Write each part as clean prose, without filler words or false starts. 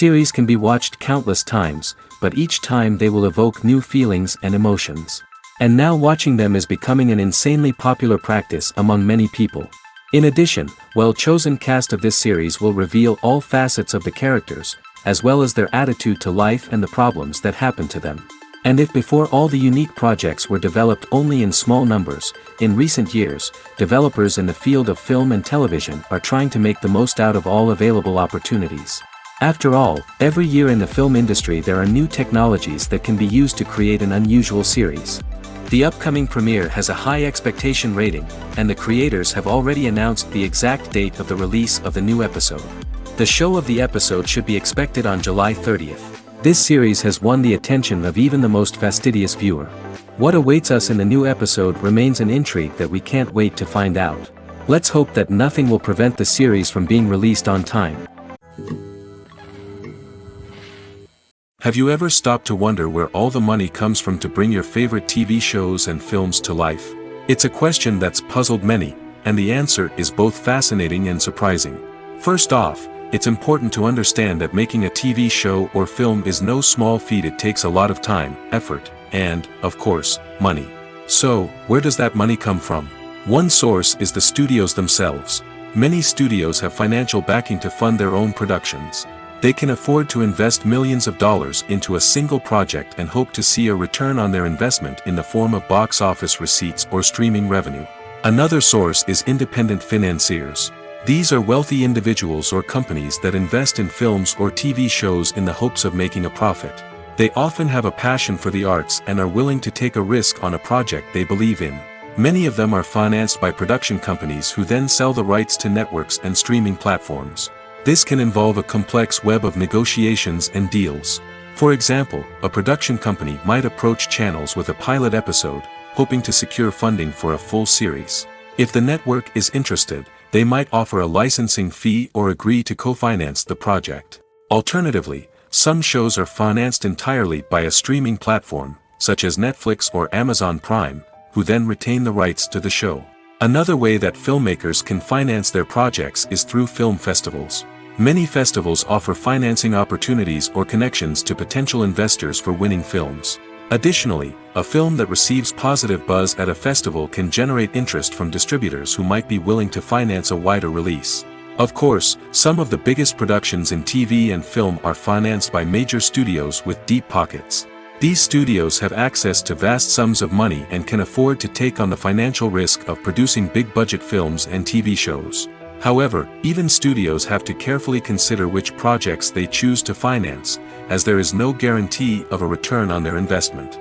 Series can be watched countless times, but each time they will evoke new feelings and emotions. And now watching them is becoming an insanely popular practice among many people. In addition, well-chosen cast of this series will reveal all facets of the characters, as well as their attitude to life and the problems that happen to them. And if before all the unique projects were developed only in small numbers, in recent years, developers in the field of film and television are trying to make the most out of all available opportunities. After all, every year in the film industry there are new technologies that can be used to create an unusual series. The upcoming premiere has a high expectation rating, and the creators have already announced the exact date of the release of the new episode. The show of the episode should be expected on July 30th. This series has won the attention of even the most fastidious viewer. What awaits us in the new episode remains an intrigue that we can't wait to find out. Let's hope that nothing will prevent the series from being released on time. Have you ever stopped to wonder where all the money comes from to bring your favorite TV shows and films to life? It's a question that's puzzled many, and the answer is both fascinating and surprising. First off, it's important to understand that making a TV show or film is no small feat. It takes a lot of time, effort, and, of course, money. So, where does that money come from? One source is the studios themselves. Many studios have financial backing to fund their own productions. They can afford to invest millions of dollars into a single project and hope to see a return on their investment in the form of box office receipts or streaming revenue. Another source is independent financiers. These are wealthy individuals or companies that invest in films or TV shows in the hopes of making a profit. They often have a passion for the arts and are willing to take a risk on a project they believe in. Many of them are financed by production companies who then sell the rights to networks and streaming platforms. This can involve a complex web of negotiations and deals. For example, a production company might approach channels with a pilot episode, hoping to secure funding for a full series. If the network is interested, they might offer a licensing fee or agree to co-finance the project. Alternatively, some shows are financed entirely by a streaming platform, such as Netflix or Amazon Prime, who then retain the rights to the show. Another way that filmmakers can finance their projects is through film festivals. Many festivals offer financing opportunities or connections to potential investors for winning films. Additionally, a film that receives positive buzz at a festival can generate interest from distributors who might be willing to finance a wider release. Of course, some of the biggest productions in TV and film are financed by major studios with deep pockets. These studios have access to vast sums of money and can afford to take on the financial risk of producing big-budget films and TV shows. However, even studios have to carefully consider which projects they choose to finance, as there is no guarantee of a return on their investment.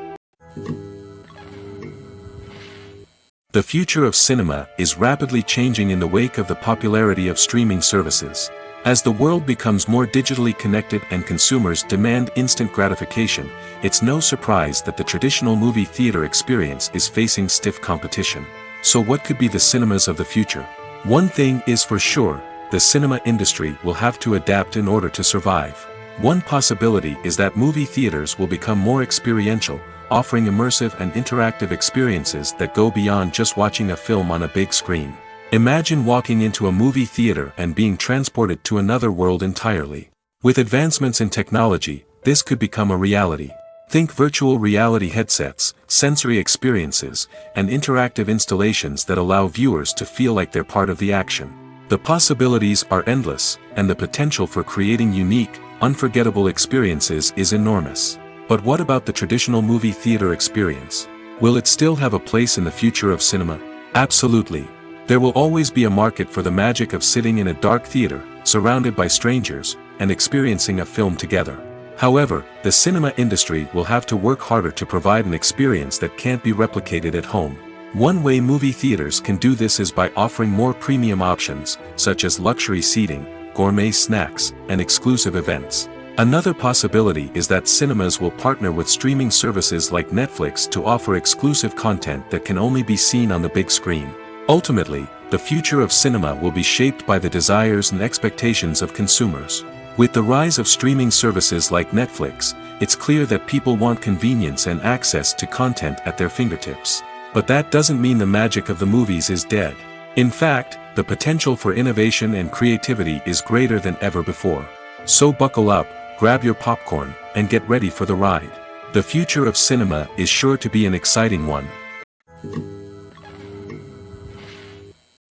The future of cinema is rapidly changing in the wake of the popularity of streaming services. As the world becomes more digitally connected and consumers demand instant gratification, it's no surprise that the traditional movie theater experience is facing stiff competition. So what could be the cinemas of the future? One thing is for sure, the cinema industry will have to adapt in order to survive. One possibility is that movie theaters will become more experiential, offering immersive and interactive experiences that go beyond just watching a film on a big screen. Imagine walking into a movie theater and being transported to another world entirely. With advancements in technology, this could become a reality. Think virtual reality headsets, sensory experiences, and interactive installations that allow viewers to feel like they're part of the action. The possibilities are endless, and the potential for creating unique, unforgettable experiences is enormous. But what about the traditional movie theater experience? Will it still have a place in the future of cinema? Absolutely. There will always be a market for the magic of sitting in a dark theater, surrounded by strangers, and experiencing a film together. However, the cinema industry will have to work harder to provide an experience that can't be replicated at home. One way movie theaters can do this is by offering more premium options, such as luxury seating, gourmet snacks, and exclusive events. Another possibility is that cinemas will partner with streaming services like Netflix to offer exclusive content that can only be seen on the big screen. Ultimately, the future of cinema will be shaped by the desires and expectations of consumers. With the rise of streaming services like Netflix, it's clear that people want convenience and access to content at their fingertips. But that doesn't mean the magic of the movies is dead. In fact, the potential for innovation and creativity is greater than ever before. So buckle up, grab your popcorn, and get ready for the ride. The future of cinema is sure to be an exciting one.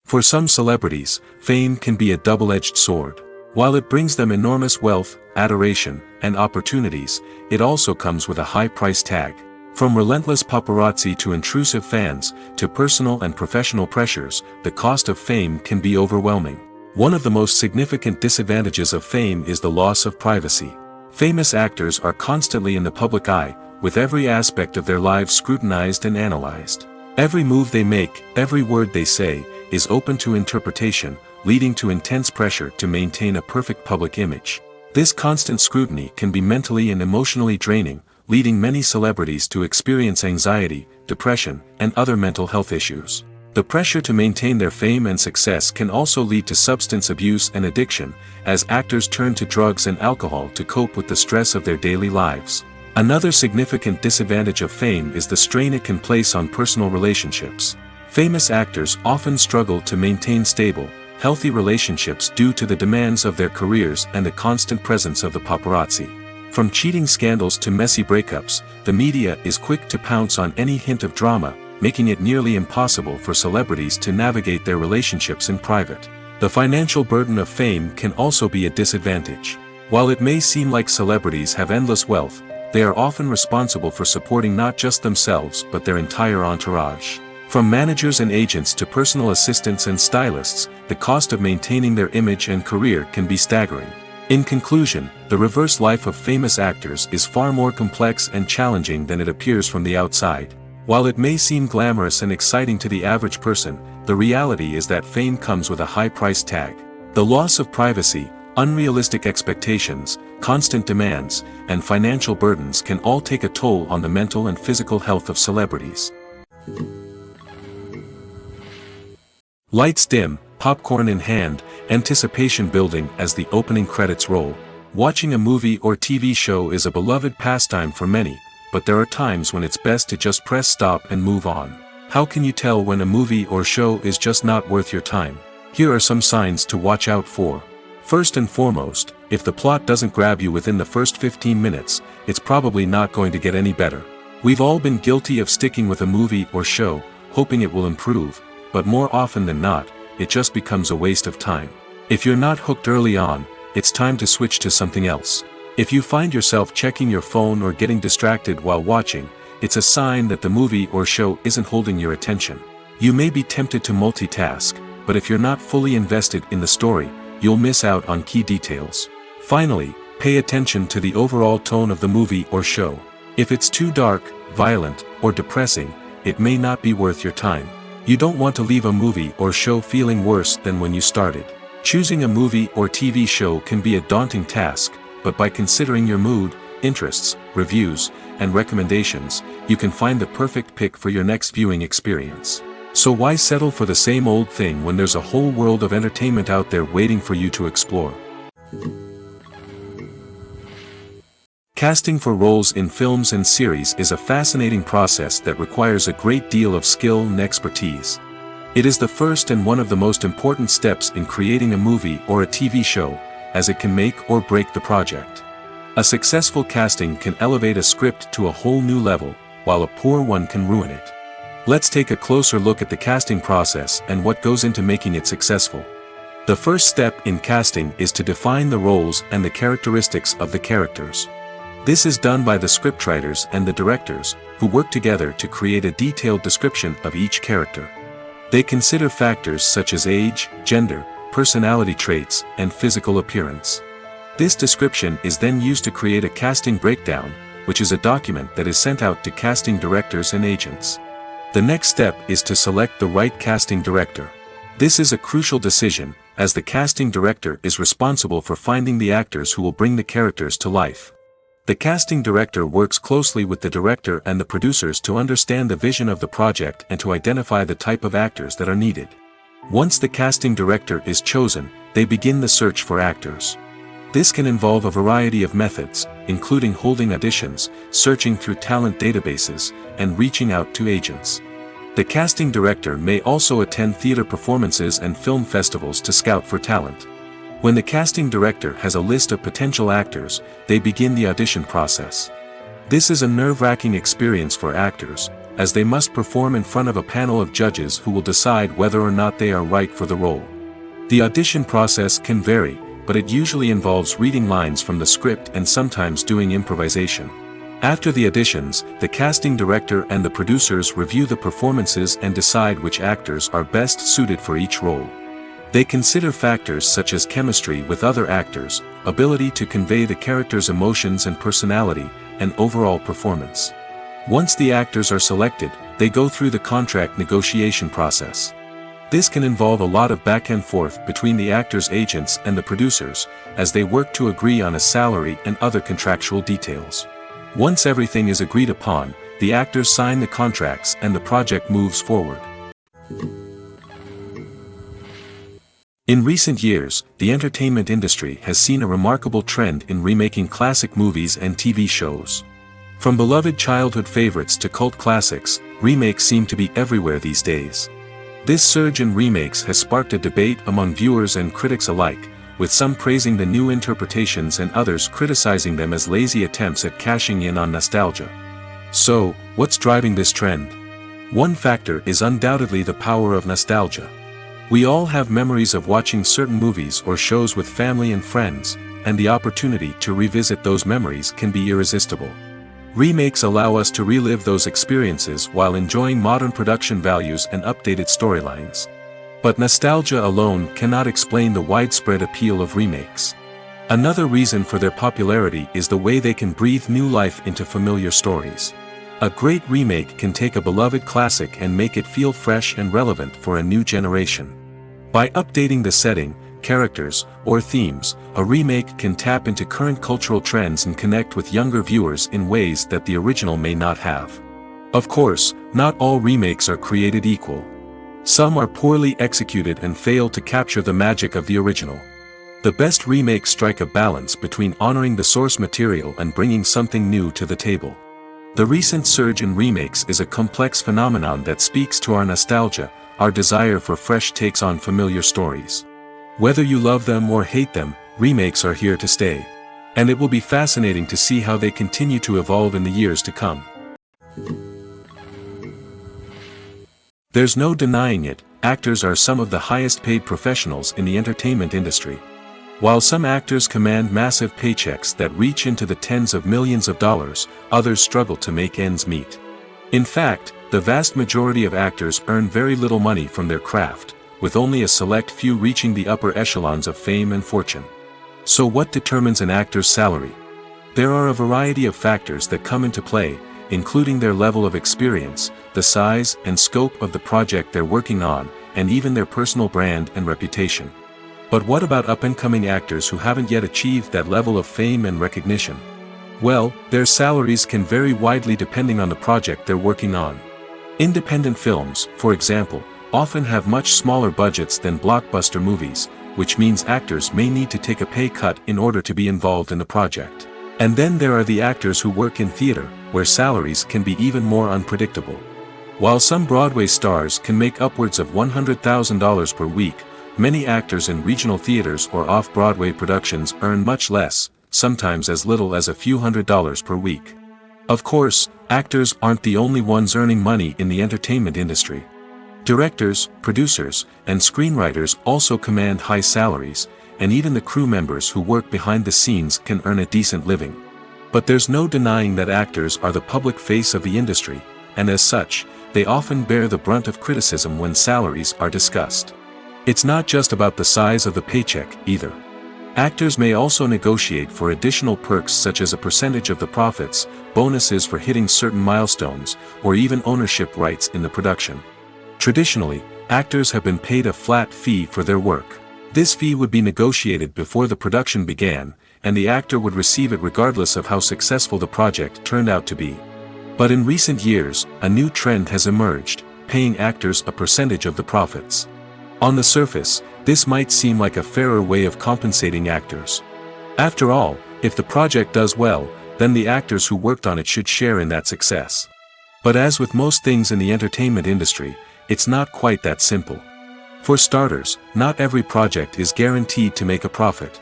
For some celebrities, fame can be a double-edged sword. While it brings them enormous wealth, adoration, and opportunities, it also comes with a high price tag. From relentless paparazzi to intrusive fans, to personal and professional pressures, the cost of fame can be overwhelming. One of the most significant disadvantages of fame is the loss of privacy. Famous actors are constantly in the public eye, with every aspect of their lives scrutinized and analyzed. Every move they make, every word they say, is open to interpretation, leading to intense pressure to maintain a perfect public image. This constant scrutiny can be mentally and emotionally draining, leading many celebrities to experience anxiety, depression, and other mental health issues. The pressure to maintain their fame and success can also lead to substance abuse and addiction, as actors turn to drugs and alcohol to cope with the stress of their daily lives. Another significant disadvantage of fame is the strain it can place on personal relationships. Famous actors often struggle to maintain stable, healthy relationships due to the demands of their careers and the constant presence of the paparazzi. From cheating scandals to messy breakups, the media is quick to pounce on any hint of drama, making it nearly impossible for celebrities to navigate their relationships in private. The financial burden of fame can also be a disadvantage. While it may seem like celebrities have endless wealth, they are often responsible for supporting not just themselves but their entire entourage. From managers and agents to personal assistants and stylists, the cost of maintaining their image and career can be staggering. In conclusion, the reverse life of famous actors is far more complex and challenging than it appears from the outside. While it may seem glamorous and exciting to the average person, the reality is that fame comes with a high price tag. The loss of privacy, unrealistic expectations, constant demands, and financial burdens can all take a toll on the mental and physical health of celebrities. Lights dim, popcorn in hand, anticipation building as the opening credits roll. Watching a movie or TV show is a beloved pastime for many, but there are times when it's best to just press stop and move on. How can you tell when a movie or show is just not worth your time? Here are some signs to watch out for. First and foremost, if the plot doesn't grab you within the first 15 minutes, it's probably not going to get any better. We've all been guilty of sticking with a movie or show, hoping it will improve, but more often than not, it just becomes a waste of time. If you're not hooked early on, it's time to switch to something else. If you find yourself checking your phone or getting distracted while watching, it's a sign that the movie or show isn't holding your attention. You may be tempted to multitask, but if you're not fully invested in the story, you'll miss out on key details. Finally, pay attention to the overall tone of the movie or show. If it's too dark, violent, or depressing, it may not be worth your time. You don't want to leave a movie or show feeling worse than when you started. Choosing a movie or TV show can be a daunting task, but by considering your mood, interests, reviews, and recommendations, you can find the perfect pick for your next viewing experience. So why settle for the same old thing when there's a whole world of entertainment out there waiting for you to explore? Casting for roles in films and series is a fascinating process that requires a great deal of skill and expertise. It is the first and one of the most important steps in creating a movie or a TV show, as it can make or break the project. A successful casting can elevate a script to a whole new level, while a poor one can ruin it. Let's take a closer look at the casting process and what goes into making it successful. The first step in casting is to define the roles and the characteristics of the characters. This is done by the scriptwriters and the directors, who work together to create a detailed description of each character. They consider factors such as age, gender, personality traits, and physical appearance. This description is then used to create a casting breakdown, which is a document that is sent out to casting directors and agents. The next step is to select the right casting director. This is a crucial decision, as the casting director is responsible for finding the actors who will bring the characters to life. The casting director works closely with the director and the producers to understand the vision of the project and to identify the type of actors that are needed. Once the casting director is chosen, they begin the search for actors. This can involve a variety of methods, including holding auditions, searching through talent databases, and reaching out to agents. The casting director may also attend theater performances and film festivals to scout for talent. When the casting director has a list of potential actors, they begin the audition process. This is a nerve-wracking experience for actors, as they must perform in front of a panel of judges who will decide whether or not they are right for the role. The audition process can vary, but it usually involves reading lines from the script and sometimes doing improvisation. After the auditions, the casting director and the producers review the performances and decide which actors are best suited for each role. They consider factors such as chemistry with other actors, ability to convey the character's emotions and personality, and overall performance. Once the actors are selected, they go through the contract negotiation process. This can involve a lot of back and forth between the actors' agents and the producers, as they work to agree on a salary and other contractual details. Once everything is agreed upon, the actors sign the contracts and the project moves forward. In recent years, the entertainment industry has seen a remarkable trend in remaking classic movies and TV shows. From beloved childhood favorites to cult classics, remakes seem to be everywhere these days. This surge in remakes has sparked a debate among viewers and critics alike, with some praising the new interpretations and others criticizing them as lazy attempts at cashing in on nostalgia. So, what's driving this trend? One factor is undoubtedly the power of nostalgia. We all have memories of watching certain movies or shows with family and friends, and the opportunity to revisit those memories can be irresistible. Remakes allow us to relive those experiences while enjoying modern production values and updated storylines. But nostalgia alone cannot explain the widespread appeal of remakes. Another reason for their popularity is the way they can breathe new life into familiar stories. A great remake can take a beloved classic and make it feel fresh and relevant for a new generation. By updating the setting, characters, or themes, a remake can tap into current cultural trends and connect with younger viewers in ways that the original may not have. Of course, not all remakes are created equal. Some are poorly executed and fail to capture the magic of the original. The best remakes strike a balance between honoring the source material and bringing something new to the table. The recent surge in remakes is a complex phenomenon that speaks to our nostalgia, our desire for fresh takes on familiar stories. Whether you love them or hate them, remakes are here to stay. And it will be fascinating to see how they continue to evolve in the years to come. There's no denying it, actors are some of the highest paid professionals in the entertainment industry. While some actors command massive paychecks that reach into the tens of millions of dollars, others struggle to make ends meet. In fact, the vast majority of actors earn very little money from their craft, with only a select few reaching the upper echelons of fame and fortune. So what determines an actor's salary? There are a variety of factors that come into play, including their level of experience, the size and scope of the project they're working on, and even their personal brand and reputation. But what about up-and-coming actors who haven't yet achieved that level of fame and recognition? Well, their salaries can vary widely depending on the project they're working on. Independent films, for example, often have much smaller budgets than blockbuster movies, which means actors may need to take a pay cut in order to be involved in the project. And then there are the actors who work in theater, where salaries can be even more unpredictable. While some Broadway stars can make upwards of $100,000 per week, many actors in regional theaters or off-Broadway productions earn much less, sometimes as little as a few $100s per week. Of course, actors aren't the only ones earning money in the entertainment industry. Directors, producers, and screenwriters also command high salaries, and even the crew members who work behind the scenes can earn a decent living. But there's no denying that actors are the public face of the industry, and as such, they often bear the brunt of criticism when salaries are discussed. It's not just about the size of the paycheck, either. Actors may also negotiate for additional perks such as a percentage of the profits, bonuses for hitting certain milestones, or even ownership rights in the production. Traditionally, actors have been paid a flat fee for their work. This fee would be negotiated before the production began, and the actor would receive it regardless of how successful the project turned out to be. But in recent years, a new trend has emerged, paying actors a percentage of the profits. On the surface, this might seem like a fairer way of compensating actors. After all, if the project does well, then the actors who worked on it should share in that success. But as with most things in the entertainment industry, it's not quite that simple. For starters, not every project is guaranteed to make a profit.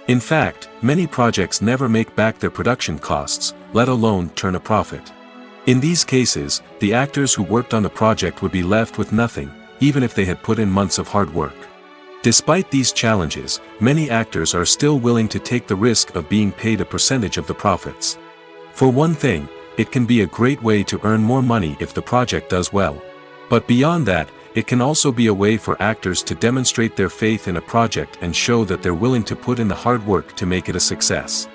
In fact, many projects never make back their production costs, let alone turn a profit. In these cases, the actors who worked on the project would be left with nothing, even if they had put in months of hard work. Despite these challenges, many actors are still willing to take the risk of being paid a percentage of the profits. For one thing, it can be a great way to earn more money if the project does well. But beyond that, it can also be a way for actors to demonstrate their faith in a project and show that they're willing to put in the hard work to make it a success.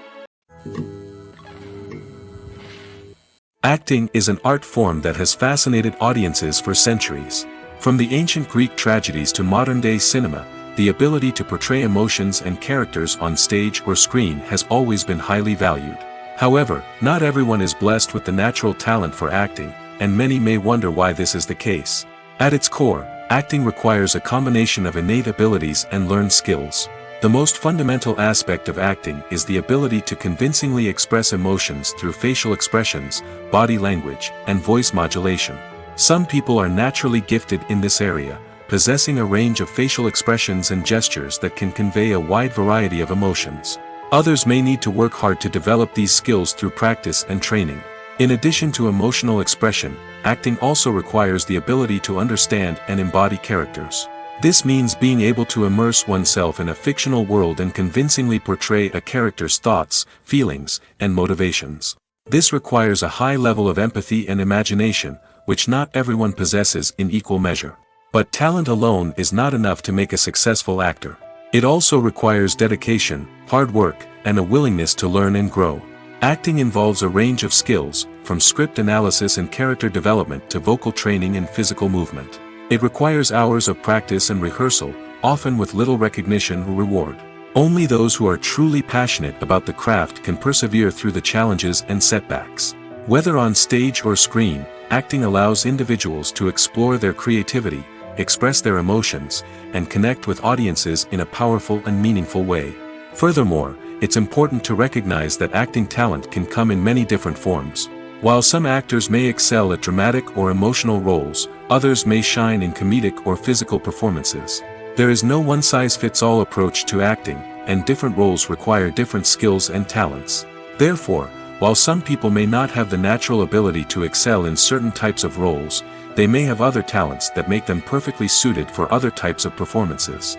Acting is an art form that has fascinated audiences for centuries. From the ancient Greek tragedies to modern-day cinema, the ability to portray emotions and characters on stage or screen has always been highly valued. However, not everyone is blessed with the natural talent for acting, and many may wonder why this is the case. At its core, acting requires a combination of innate abilities and learned skills. The most fundamental aspect of acting is the ability to convincingly express emotions through facial expressions, body language, and voice modulation. Some people are naturally gifted in this area, possessing a range of facial expressions and gestures that can convey a wide variety of emotions. Others may need to work hard to develop these skills through practice and training. In addition to emotional expression, acting also requires the ability to understand and embody characters. This means being able to immerse oneself in a fictional world and convincingly portray a character's thoughts, feelings, and motivations. This requires a high level of empathy and imagination, which not everyone possesses in equal measure. But talent alone is not enough to make a successful actor. It also requires dedication, hard work, and a willingness to learn and grow. Acting involves a range of skills, from script analysis and character development to vocal training and physical movement. It requires hours of practice and rehearsal, often with little recognition or reward. Only those who are truly passionate about the craft can persevere through the challenges and setbacks. Whether on stage or screen, acting allows individuals to explore their creativity, express their emotions, and connect with audiences in a powerful and meaningful way. Furthermore, it's important to recognize that acting talent can come in many different forms. While some actors may excel at dramatic or emotional roles, others may shine in comedic or physical performances. There is no one-size-fits-all approach to acting, and different roles require different skills and talents. Therefore, while some people may not have the natural ability to excel in certain types of roles, they may have other talents that make them perfectly suited for other types of performances.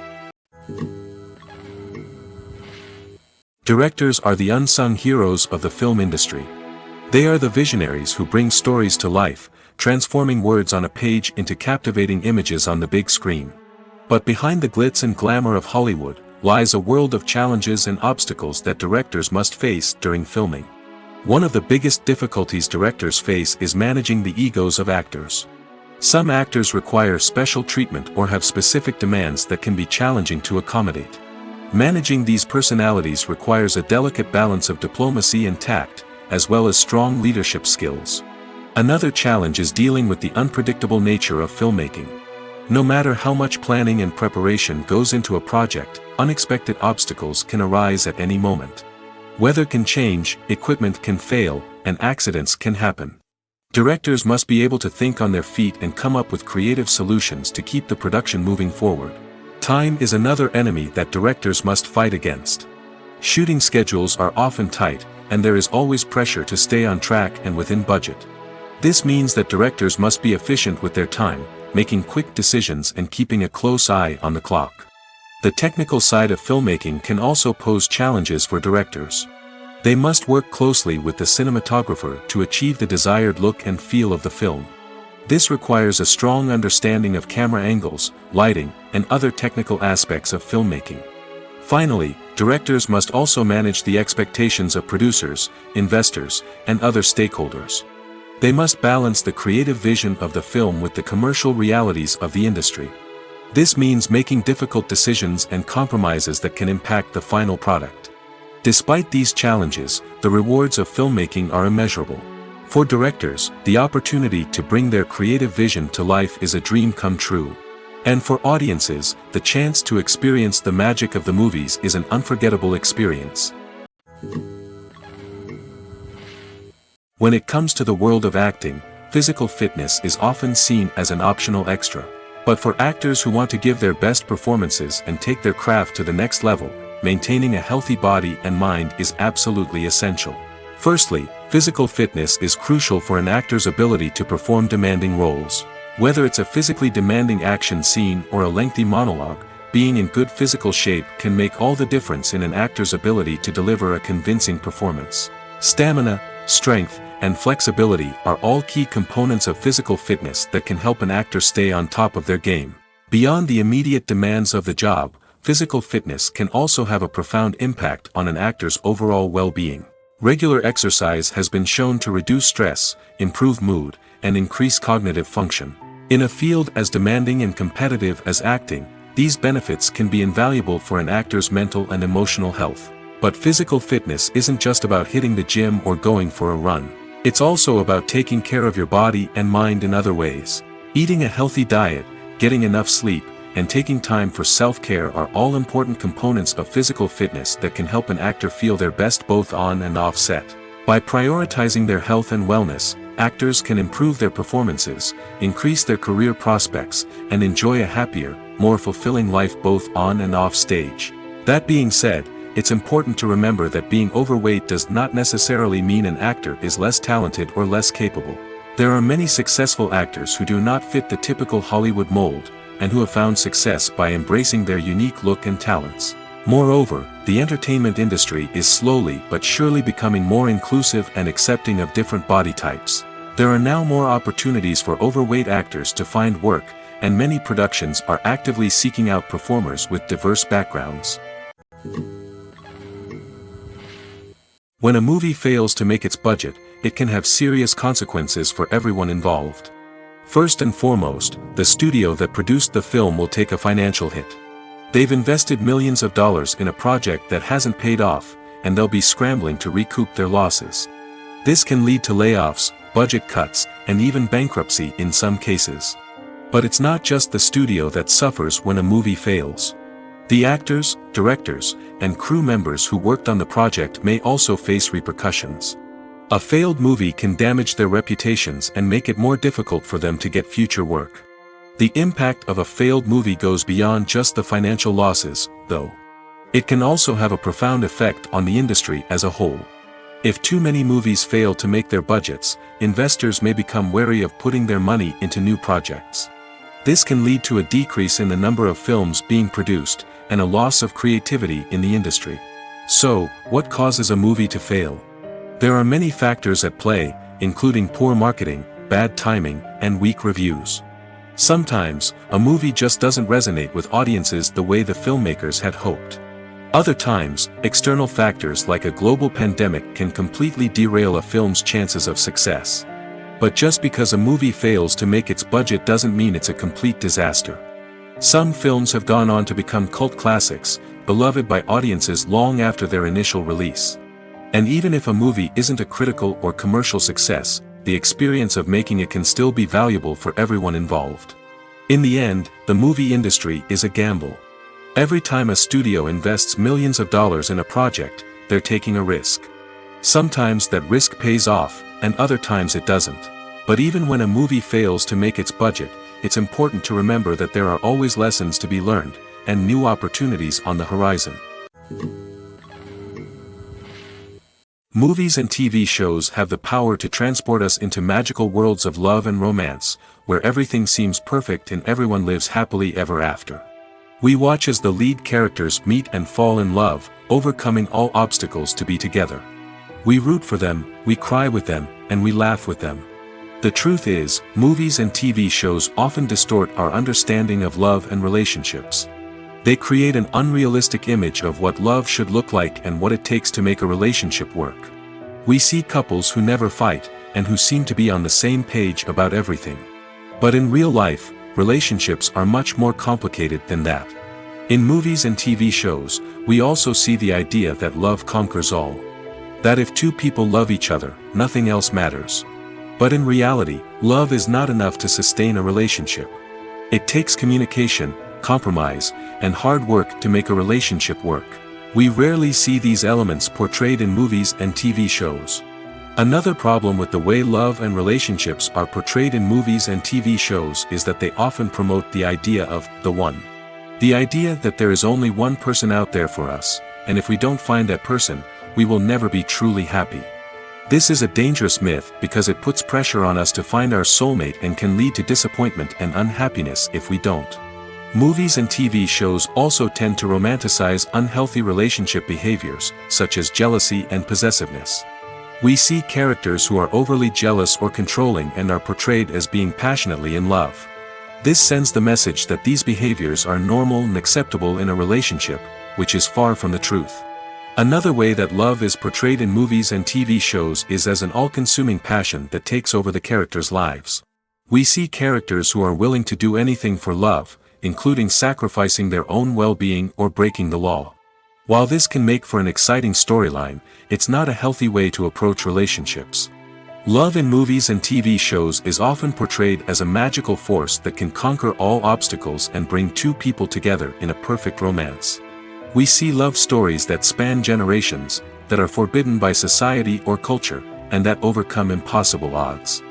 Directors are the unsung heroes of the film industry. They are the visionaries who bring stories to life, transforming words on a page into captivating images on the big screen. But behind the glitz and glamour of Hollywood, lies a world of challenges and obstacles that directors must face during filming. One of the biggest difficulties directors face is managing the egos of actors. Some actors require special treatment or have specific demands that can be challenging to accommodate. Managing these personalities requires a delicate balance of diplomacy and tact, as well as strong leadership skills. Another challenge is dealing with the unpredictable nature of filmmaking. No matter how much planning and preparation goes into a project, unexpected obstacles can arise at any moment. Weather can change, equipment can fail, and accidents can happen. Directors must be able to think on their feet and come up with creative solutions to keep the production moving forward. Time is another enemy that directors must fight against. Shooting schedules are often tight, and there is always pressure to stay on track and within budget. This means that directors must be efficient with their time, making quick decisions and keeping a close eye on the clock. The technical side of filmmaking can also pose challenges for directors. They must work closely with the cinematographer to achieve the desired look and feel of the film. This requires a strong understanding of camera angles, lighting, and other technical aspects of filmmaking. Finally, directors must also manage the expectations of producers, investors, and other stakeholders. They must balance the creative vision of the film with the commercial realities of the industry. This means making difficult decisions and compromises that can impact the final product. Despite these challenges, the rewards of filmmaking are immeasurable. For directors, the opportunity to bring their creative vision to life is a dream come true. And for audiences, the chance to experience the magic of the movies is an unforgettable experience. When it comes to the world of acting, physical fitness is often seen as an optional extra. But for actors who want to give their best performances and take their craft to the next level, maintaining a healthy body and mind is absolutely essential. Firstly, physical fitness is crucial for an actor's ability to perform demanding roles. Whether it's a physically demanding action scene or a lengthy monologue, being in good physical shape can make all the difference in an actor's ability to deliver a convincing performance. Stamina, strength, and flexibility are all key components of physical fitness that can help an actor stay on top of their game. Beyond the immediate demands of the job, physical fitness can also have a profound impact on an actor's overall well-being. Regular exercise has been shown to reduce stress, improve mood, and increase cognitive function. In a field as demanding and competitive as acting, these benefits can be invaluable for an actor's mental and emotional health. But physical fitness isn't just about hitting the gym or going for a run. It's also about taking care of your body and mind in other ways. Eating a healthy diet, getting enough sleep, and taking time for self-care are all important components of physical fitness that can help an actor feel their best both on and off set. By prioritizing their health and wellness, actors can improve their performances, increase their career prospects, and enjoy a happier, more fulfilling life both on and off stage. That being said, it's important to remember that being overweight does not necessarily mean an actor is less talented or less capable. There are many successful actors who do not fit the typical Hollywood mold, and who have found success by embracing their unique look and talents. Moreover, the entertainment industry is slowly but surely becoming more inclusive and accepting of different body types. There are now more opportunities for overweight actors to find work, and many productions are actively seeking out performers with diverse backgrounds. When a movie fails to make its budget, it can have serious consequences for everyone involved. First and foremost, the studio that produced the film will take a financial hit. They've invested millions of dollars in a project that hasn't paid off, and they'll be scrambling to recoup their losses. This can lead to layoffs, budget cuts, and even bankruptcy in some cases. But it's not just the studio that suffers when a movie fails. The actors, directors, and crew members who worked on the project may also face repercussions. A failed movie can damage their reputations and make it more difficult for them to get future work. The impact of a failed movie goes beyond just the financial losses, though. It can also have a profound effect on the industry as a whole. If too many movies fail to make their budgets, investors may become wary of putting their money into new projects. This can lead to a decrease in the number of films being produced, and a loss of creativity in the industry. So, what causes a movie to fail? There are many factors at play, including poor marketing, bad timing, and weak reviews. Sometimes, a movie just doesn't resonate with audiences the way the filmmakers had hoped. Other times, external factors like a global pandemic can completely derail a film's chances of success. But just because a movie fails to make its budget doesn't mean it's a complete disaster. Some films have gone on to become cult classics, beloved by audiences long after their initial release. And even if a movie isn't a critical or commercial success, the experience of making it can still be valuable for everyone involved. In the end, the movie industry is a gamble. Every time a studio invests millions of dollars in a project, they're taking a risk. Sometimes that risk pays off, and other times it doesn't. But even when a movie fails to make its budget, it's important to remember that there are always lessons to be learned, and new opportunities on the horizon. Movies and TV shows have the power to transport us into magical worlds of love and romance, where everything seems perfect and everyone lives happily ever after. We watch as the lead characters meet and fall in love, overcoming all obstacles to be together. We root for them, we cry with them, and we laugh with them. The truth is, movies and TV shows often distort our understanding of love and relationships. They create an unrealistic image of what love should look like and what it takes to make a relationship work. We see couples who never fight, and who seem to be on the same page about everything. But in real life, relationships are much more complicated than that. In movies and TV shows, we also see the idea that love conquers all. That if two people love each other, nothing else matters. But in reality, love is not enough to sustain a relationship. It takes communication, compromise, and hard work to make a relationship work. We rarely see these elements portrayed in movies and TV shows. Another problem with the way love and relationships are portrayed in movies and TV shows is that they often promote the idea of the one. The idea that there is only one person out there for us, and if we don't find that person, we will never be truly happy. This is a dangerous myth because it puts pressure on us to find our soulmate and can lead to disappointment and unhappiness if we don't. Movies and TV shows also tend to romanticize unhealthy relationship behaviors, such as jealousy and possessiveness. We see characters who are overly jealous or controlling and are portrayed as being passionately in love. This sends the message that these behaviors are normal and acceptable in a relationship, which is far from the truth. Another way that love is portrayed in movies and TV shows is as an all-consuming passion that takes over the characters' lives. We see characters who are willing to do anything for love, including sacrificing their own well-being or breaking the law. While this can make for an exciting storyline, it's not a healthy way to approach relationships. Love in movies and TV shows is often portrayed as a magical force that can conquer all obstacles and bring two people together in a perfect romance. We see love stories that span generations, that are forbidden by society or culture, and that overcome impossible odds.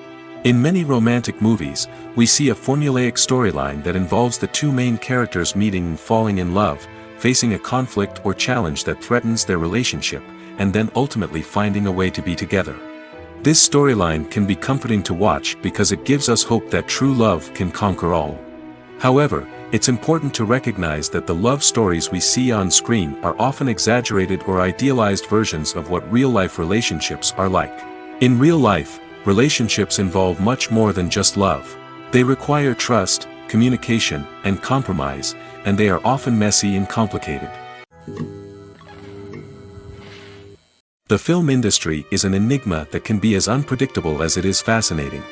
In many romantic movies, we see a formulaic storyline that involves the two main characters meeting and falling in love, facing a conflict or challenge that threatens their relationship, and then ultimately finding a way to be together. This storyline can be comforting to watch because it gives us hope that true love can conquer all. However, it's important to recognize that the love stories we see on screen are often exaggerated or idealized versions of what real-life relationships are like. In real life, relationships involve much more than just love. They require trust, communication, and compromise, and they are often messy and complicated. The film industry is an enigma that can be as unpredictable as it is fascinating.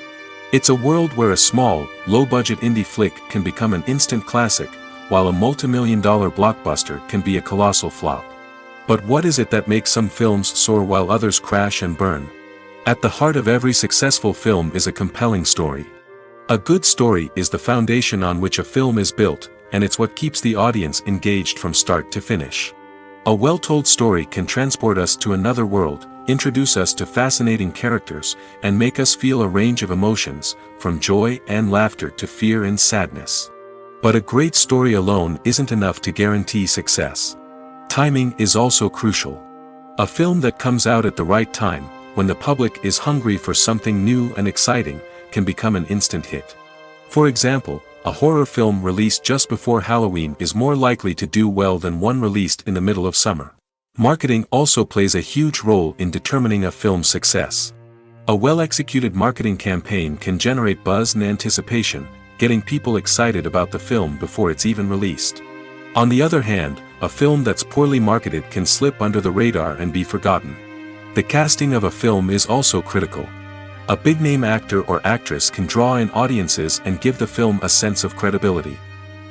It's a world where a small, low-budget indie flick can become an instant classic, while a multi-million-dollar blockbuster can be a colossal flop. But what is it that makes some films soar while others crash and burn? At the heart of every successful film is a compelling story. A good story is the foundation on which a film is built, and it's what keeps the audience engaged from start to finish. A well-told story can transport us to another world, introduce us to fascinating characters, and make us feel a range of emotions, from joy and laughter to fear and sadness. But a great story alone isn't enough to guarantee success. Timing is also crucial. A film that comes out at the right time, when the public is hungry for something new and exciting, can become an instant hit. For example, a horror film released just before Halloween is more likely to do well than one released in the middle of summer. Marketing also plays a huge role in determining a film's success. A well-executed marketing campaign can generate buzz and anticipation, getting people excited about the film before it's even released. On the other hand, a film that's poorly marketed can slip under the radar and be forgotten. The casting of a film is also critical. A big-name actor or actress can draw in audiences and give the film a sense of credibility.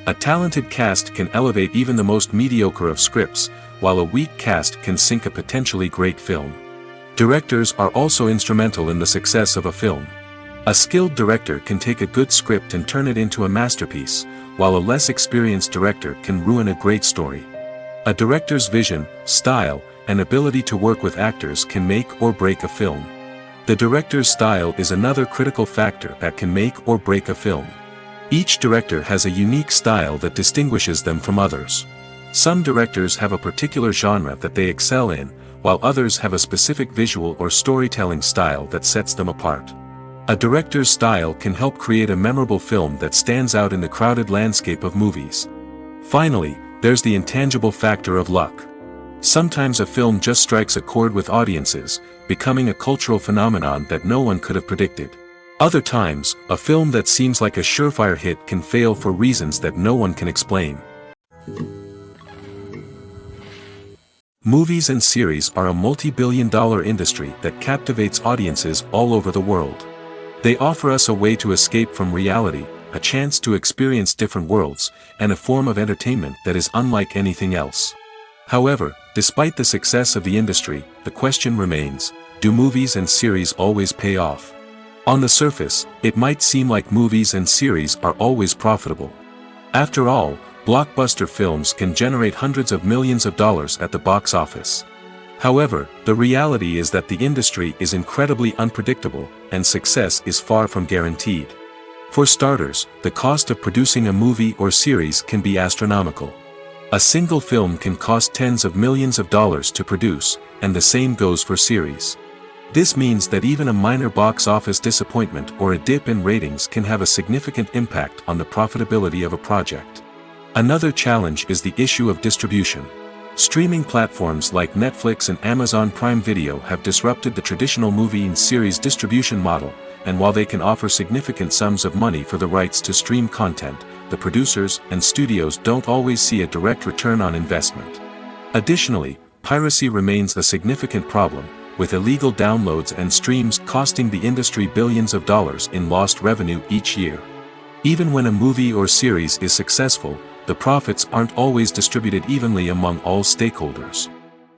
A talented cast can elevate even the most mediocre of scripts, while a weak cast can sink a potentially great film. Directors are also instrumental in the success of a film. A skilled director can take a good script and turn it into a masterpiece, while a less experienced director can ruin a great story. A director's vision, style, and ability to work with actors can make or break a film. The director's style is another critical factor that can make or break a film. Each director has a unique style that distinguishes them from others. Some directors have a particular genre that they excel in, while others have a specific visual or storytelling style that sets them apart. A director's style can help create a memorable film that stands out in the crowded landscape of movies. Finally, there's the intangible factor of luck. Sometimes a film just strikes a chord with audiences, becoming a cultural phenomenon that no one could have predicted. Other times, a film that seems like a surefire hit can fail for reasons that no one can explain. Movies and series are a multi-billion-dollar industry that captivates audiences all over the world. They offer us a way to escape from reality, a chance to experience different worlds, and a form of entertainment that is unlike anything else. However, despite the success of the industry, the question remains, do movies and series always pay off? On the surface, it might seem like movies and series are always profitable. After all, blockbuster films can generate hundreds of millions of dollars at the box office. However, the reality is that the industry is incredibly unpredictable, and success is far from guaranteed. For starters, the cost of producing a movie or series can be astronomical. A single film can cost tens of millions of dollars to produce, and the same goes for series. This means that even a minor box office disappointment or a dip in ratings can have a significant impact on the profitability of a project. Another challenge is the issue of distribution. Streaming platforms like Netflix and Amazon Prime Video have disrupted the traditional movie and series distribution model, and while they can offer significant sums of money for the rights to stream content, the producers and studios don't always see a direct return on investment. Additionally, piracy remains a significant problem, with illegal downloads and streams costing the industry billions of dollars in lost revenue each year. Even when a movie or series is successful, the profits aren't always distributed evenly among all stakeholders.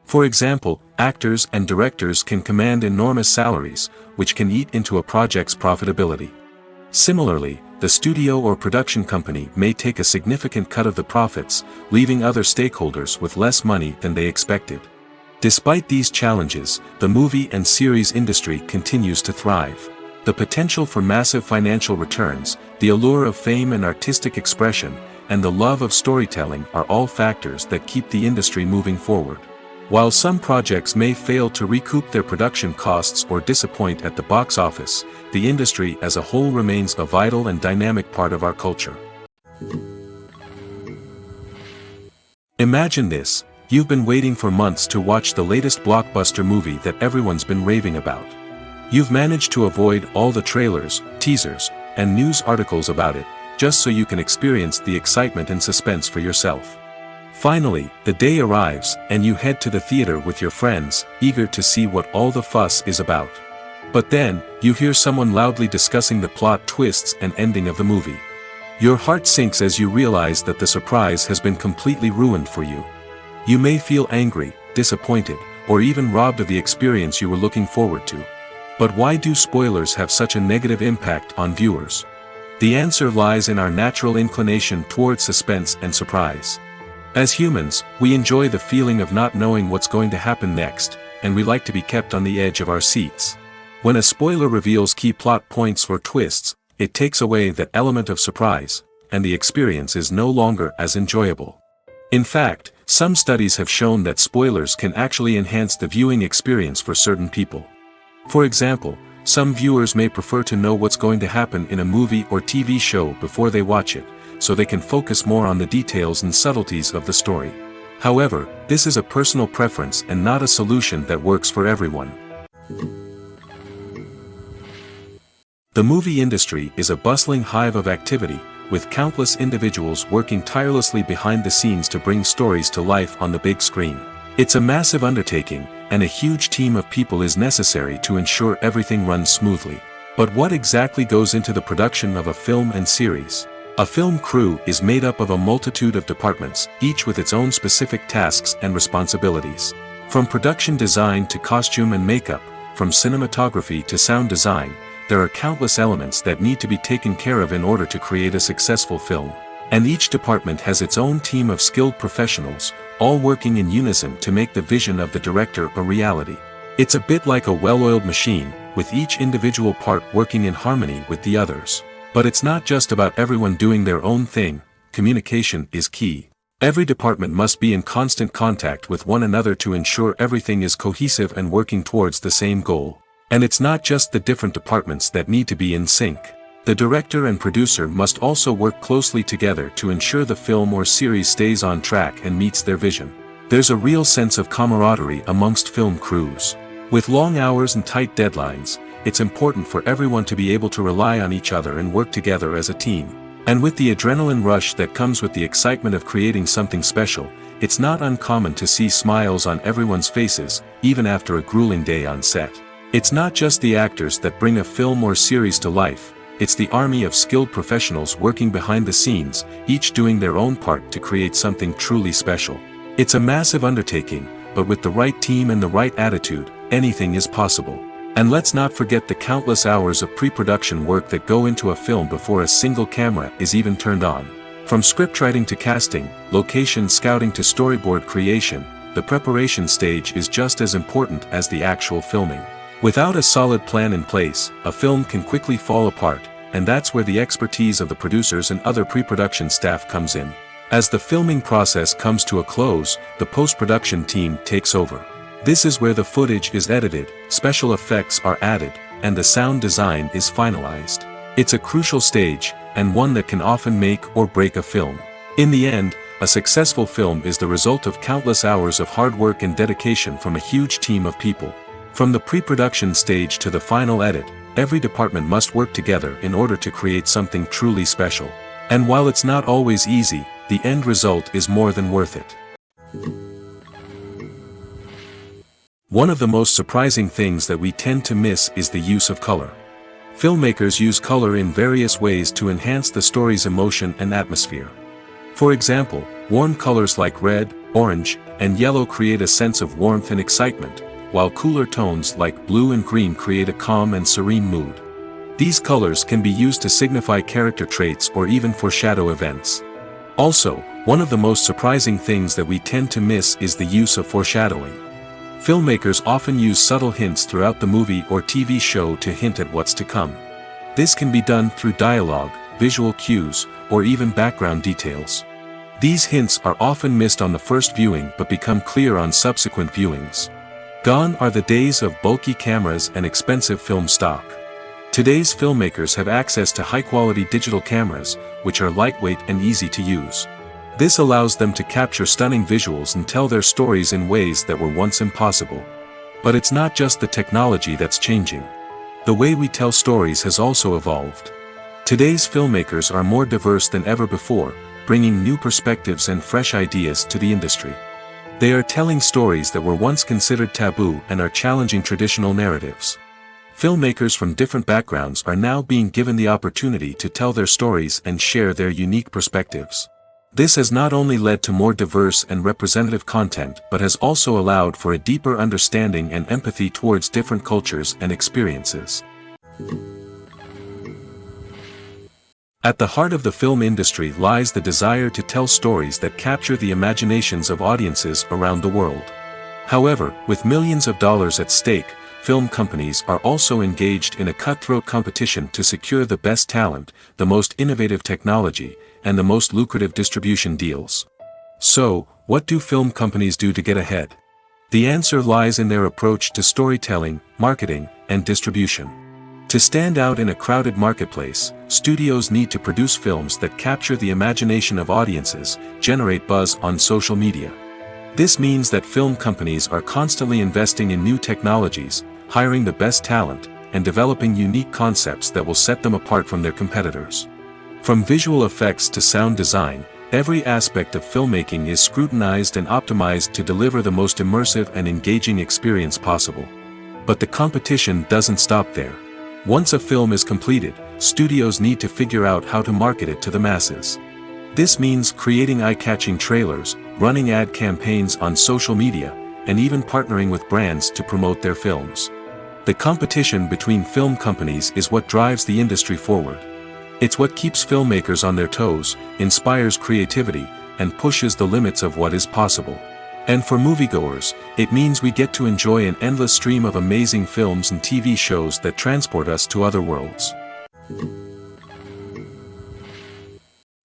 For example, actors and directors can command enormous salaries, which can eat into a project's profitability. Similarly, the studio or production company may take a significant cut of the profits, leaving other stakeholders with less money than they expected. Despite these challenges, the movie and series industry continues to thrive. The potential for massive financial returns, the allure of fame and artistic expression, and the love of storytelling are all factors that keep the industry moving forward. While some projects may fail to recoup their production costs or disappoint at the box office, the industry as a whole remains a vital and dynamic part of our culture. Imagine this: you've been waiting for months to watch the latest blockbuster movie that everyone's been raving about. You've managed to avoid all the trailers, teasers, and news articles about it, just so you can experience the excitement and suspense for yourself. Finally, the day arrives, and you head to the theater with your friends, eager to see what all the fuss is about. But then, you hear someone loudly discussing the plot twists and ending of the movie. Your heart sinks as you realize that the surprise has been completely ruined for you. You may feel angry, disappointed, or even robbed of the experience you were looking forward to. But why do spoilers have such a negative impact on viewers? The answer lies in our natural inclination toward suspense and surprise. As humans, we enjoy the feeling of not knowing what's going to happen next, and we like to be kept on the edge of our seats. When a spoiler reveals key plot points or twists, it takes away that element of surprise, and the experience is no longer as enjoyable. In fact, some studies have shown that spoilers can actually enhance the viewing experience for certain people. For example, some viewers may prefer to know what's going to happen in a movie or TV show before they watch it, so they can focus more on the details and subtleties of the story. However, this is a personal preference and not a solution that works for everyone. The movie industry is a bustling hive of activity, with countless individuals working tirelessly behind the scenes to bring stories to life on the big screen. It's a massive undertaking, and a huge team of people is necessary to ensure everything runs smoothly. But what exactly goes into the production of a film and series? A film crew is made up of a multitude of departments, each with its own specific tasks and responsibilities. From production design to costume and makeup, from cinematography to sound design, there are countless elements that need to be taken care of in order to create a successful film. And each department has its own team of skilled professionals, all working in unison to make the vision of the director a reality. It's a bit like a well-oiled machine, with each individual part working in harmony with the others. But it's not just about everyone doing their own thing. Communication is key. Every department must be in constant contact with one another to ensure everything is cohesive and working towards the same goal. And it's not just the different departments that need to be in sync. The director and producer must also work closely together to ensure the film or series stays on track and meets their vision. There's a real sense of camaraderie amongst film crews. With long hours and tight deadlines, it's important for everyone to be able to rely on each other and work together as a team. And with the adrenaline rush that comes with the excitement of creating something special, it's not uncommon to see smiles on everyone's faces, even after a grueling day on set. It's not just the actors that bring a film or series to life. It's the army of skilled professionals working behind the scenes, each doing their own part to create something truly special. It's a massive undertaking, but with the right team and the right attitude, anything is possible. And let's not forget the countless hours of pre-production work that go into a film before a single camera is even turned on. From scriptwriting to casting, location scouting to storyboard creation, the preparation stage is just as important as the actual filming. Without a solid plan in place, a film can quickly fall apart, and that's where the expertise of the producers and other pre-production staff comes in. As the filming process comes to a close, the post-production team takes over. This is where the footage is edited, special effects are added, and the sound design is finalized. It's a crucial stage, and one that can often make or break a film. In the end, a successful film is the result of countless hours of hard work and dedication from a huge team of people. From the pre-production stage to the final edit, every department must work together in order to create something truly special. And while it's not always easy, the end result is more than worth it. One of the most surprising things that we tend to miss is the use of color. Filmmakers use color in various ways to enhance the story's emotion and atmosphere. For example, warm colors like red, orange, and yellow create a sense of warmth and excitement, while cooler tones like blue and green create a calm and serene mood. These colors can be used to signify character traits or even foreshadow events. Also, one of the most surprising things that we tend to miss is the use of foreshadowing. Filmmakers often use subtle hints throughout the movie or TV show to hint at what's to come. This can be done through dialogue, visual cues, or even background details. These hints are often missed on the first viewing but become clear on subsequent viewings. Gone are the days of bulky cameras and expensive film stock. Today's filmmakers have access to high-quality digital cameras, which are lightweight and easy to use. This allows them to capture stunning visuals and tell their stories in ways that were once impossible. But it's not just the technology that's changing. The way we tell stories has also evolved. Today's filmmakers are more diverse than ever before, bringing new perspectives and fresh ideas to the industry. They are telling stories that were once considered taboo and are challenging traditional narratives. Filmmakers from different backgrounds are now being given the opportunity to tell their stories and share their unique perspectives. This has not only led to more diverse and representative content but has also allowed for a deeper understanding and empathy towards different cultures and experiences. At the heart of the film industry lies the desire to tell stories that capture the imaginations of audiences around the world. However, with millions of dollars at stake, film companies are also engaged in a cutthroat competition to secure the best talent, the most innovative technology, and the most lucrative distribution deals. So, what do film companies do to get ahead? The answer lies in their approach to storytelling, marketing, and distribution. To stand out in a crowded marketplace, studios need to produce films that capture the imagination of audiences, generate buzz on social media. This means that film companies are constantly investing in new technologies, hiring the best talent, and developing unique concepts that will set them apart from their competitors. From visual effects to sound design, every aspect of filmmaking is scrutinized and optimized to deliver the most immersive and engaging experience possible. But the competition doesn't stop there. Once a film is completed, studios need to figure out how to market it to the masses. This means creating eye-catching trailers, running ad campaigns on social media, and even partnering with brands to promote their films. The competition between film companies is what drives the industry forward. It's what keeps filmmakers on their toes, inspires creativity, and pushes the limits of what is possible. And for moviegoers, it means we get to enjoy an endless stream of amazing films and TV shows that transport us to other worlds.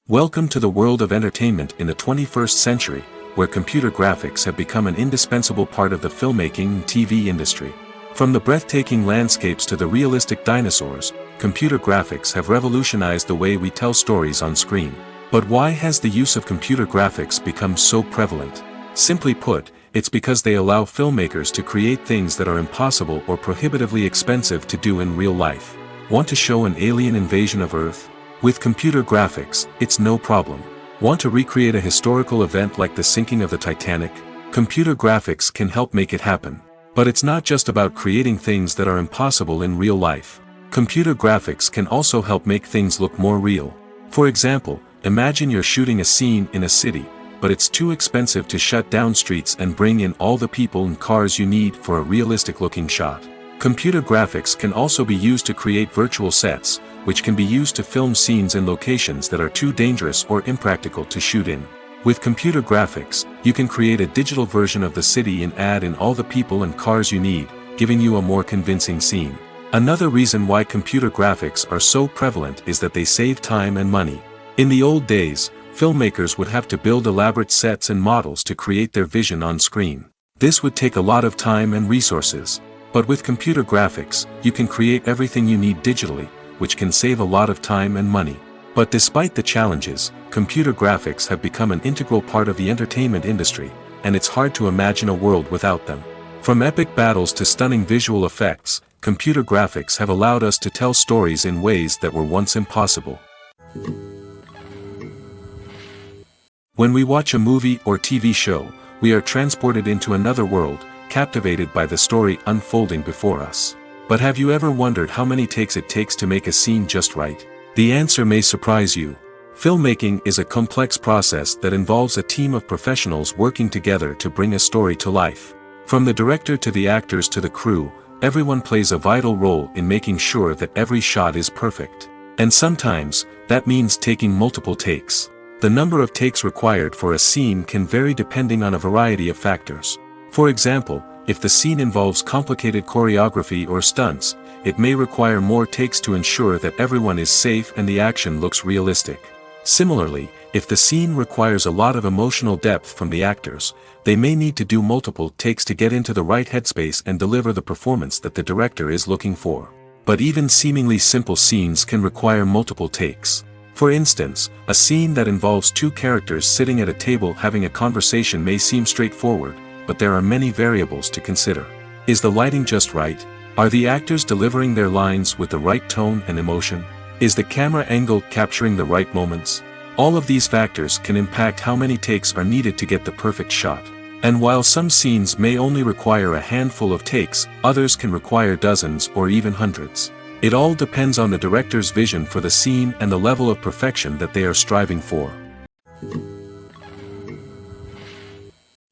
Welcome to the world of entertainment in the 21st century, where computer graphics have become an indispensable part of the filmmaking and TV industry. From the breathtaking landscapes to the realistic dinosaurs, computer graphics have revolutionized the way we tell stories on screen. But why has the use of computer graphics become so prevalent? Simply put, it's because they allow filmmakers to create things that are impossible or prohibitively expensive to do in real life. Want to show an alien invasion of Earth? With computer graphics, it's no problem. Want to recreate a historical event like the sinking of the Titanic? Computer graphics can help make it happen. But it's not just about creating things that are impossible in real life. Computer graphics can also help make things look more real. For example, imagine you're shooting a scene in a city, but it's too expensive to shut down streets and bring in all the people and cars you need for a realistic-looking shot. Computer graphics can also be used to create virtual sets, which can be used to film scenes in locations that are too dangerous or impractical to shoot in. With computer graphics, you can create a digital version of the city and add in all the people and cars you need, giving you a more convincing scene. Another reason why computer graphics are so prevalent is that they save time and money. In the old days, filmmakers would have to build elaborate sets and models to create their vision on screen. This would take a lot of time and resources. But with computer graphics, you can create everything you need digitally, which can save a lot of time and money. But despite the challenges, computer graphics have become an integral part of the entertainment industry, and it's hard to imagine a world without them. From epic battles to stunning visual effects, computer graphics have allowed us to tell stories in ways that were once impossible. When we watch a movie or TV show, we are transported into another world, captivated by the story unfolding before us. But have you ever wondered how many takes it takes to make a scene just right? The answer may surprise you. Filmmaking is a complex process that involves a team of professionals working together to bring a story to life. From the director to the actors to the crew, everyone plays a vital role in making sure that every shot is perfect. And sometimes, that means taking multiple takes. The number of takes required for a scene can vary depending on a variety of factors. For example, if the scene involves complicated choreography or stunts, it may require more takes to ensure that everyone is safe and the action looks realistic. Similarly, if the scene requires a lot of emotional depth from the actors, they may need to do multiple takes to get into the right headspace and deliver the performance that the director is looking for. But even seemingly simple scenes can require multiple takes. For instance, a scene that involves two characters sitting at a table having a conversation may seem straightforward, but there are many variables to consider. Is the lighting just right? Are the actors delivering their lines with the right tone and emotion? Is the camera angle capturing the right moments? All of these factors can impact how many takes are needed to get the perfect shot. And while some scenes may only require a handful of takes, others can require dozens or even hundreds. It all depends on the director's vision for the scene and the level of perfection that they are striving for.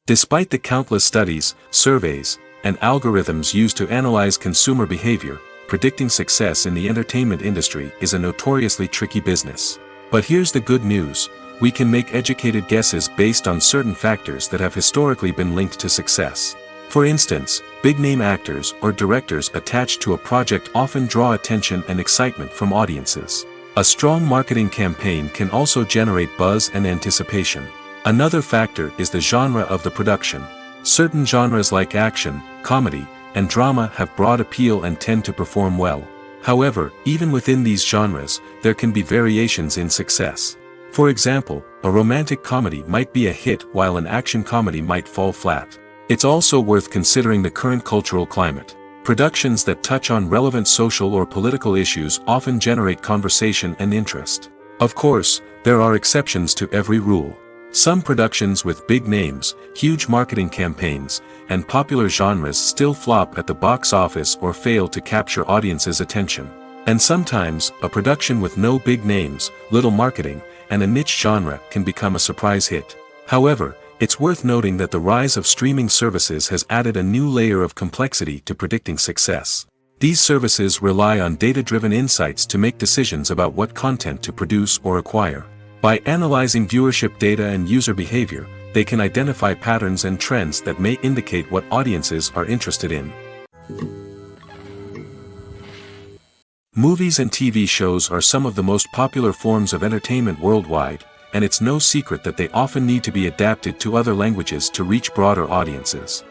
Despite the countless studies, surveys, and algorithms used to analyze consumer behavior, predicting success in the entertainment industry is a notoriously tricky business. But here's the good news: we can make educated guesses based on certain factors that have historically been linked to success. For instance, big-name actors or directors attached to a project often draw attention and excitement from audiences. A strong marketing campaign can also generate buzz and anticipation. Another factor is the genre of the production. Certain genres like action, comedy, and drama have broad appeal and tend to perform well. However, even within these genres, there can be variations in success. For example, a romantic comedy might be a hit while an action comedy might fall flat. It's also worth considering the current cultural climate. Productions that touch on relevant social or political issues often generate conversation and interest. Of course, there are exceptions to every rule. Some productions with big names, huge marketing campaigns, and popular genres still flop at the box office or fail to capture audiences' attention. And sometimes, a production with no big names, little marketing, and a niche genre can become a surprise hit. However, it's worth noting that the rise of streaming services has added a new layer of complexity to predicting success. These services rely on data-driven insights to make decisions about what content to produce or acquire. By analyzing viewership data and user behavior, they can identify patterns and trends that may indicate what audiences are interested in. Movies and TV shows are some of the most popular forms of entertainment worldwide, and it's no secret that they often need to be adapted to other languages to reach broader audiences.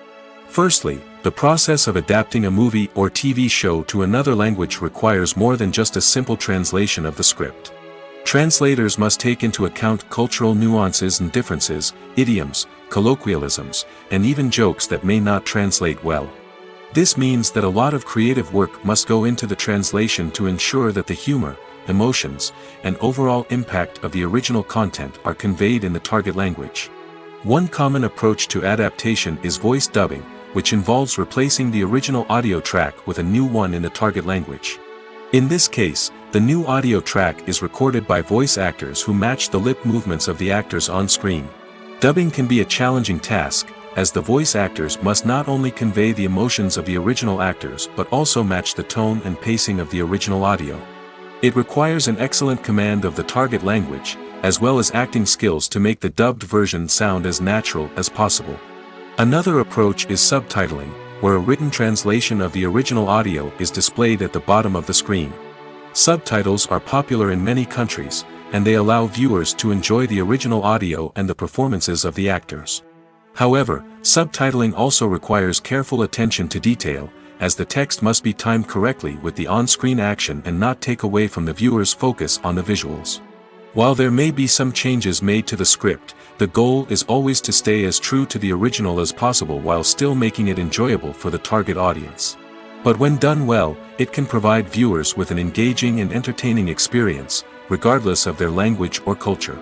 Firstly, the process of adapting a movie or TV show to another language requires more than just a simple translation of the script. Translators must take into account cultural nuances and differences, idioms, colloquialisms, and even jokes that may not translate well. This means that a lot of creative work must go into the translation to ensure that the humor, emotions, and overall impact of the original content are conveyed in the target language. One common approach to adaptation is voice dubbing, which involves replacing the original audio track with a new one in the target language. In this case, the new audio track is recorded by voice actors who match the lip movements of the actors on screen. Dubbing can be a challenging task, as the voice actors must not only convey the emotions of the original actors but also match the tone and pacing of the original audio. It requires an excellent command of the target language, as well as acting skills to make the dubbed version sound as natural as possible. Another approach is subtitling, where a written translation of the original audio is displayed at the bottom of the screen. Subtitles are popular in many countries, and they allow viewers to enjoy the original audio and the performances of the actors. However, subtitling also requires careful attention to detail, as the text must be timed correctly with the on-screen action and not take away from the viewer's focus on the visuals. While there may be some changes made to the script, the goal is always to stay as true to the original as possible while still making it enjoyable for the target audience. But when done well, it can provide viewers with an engaging and entertaining experience, regardless of their language or culture.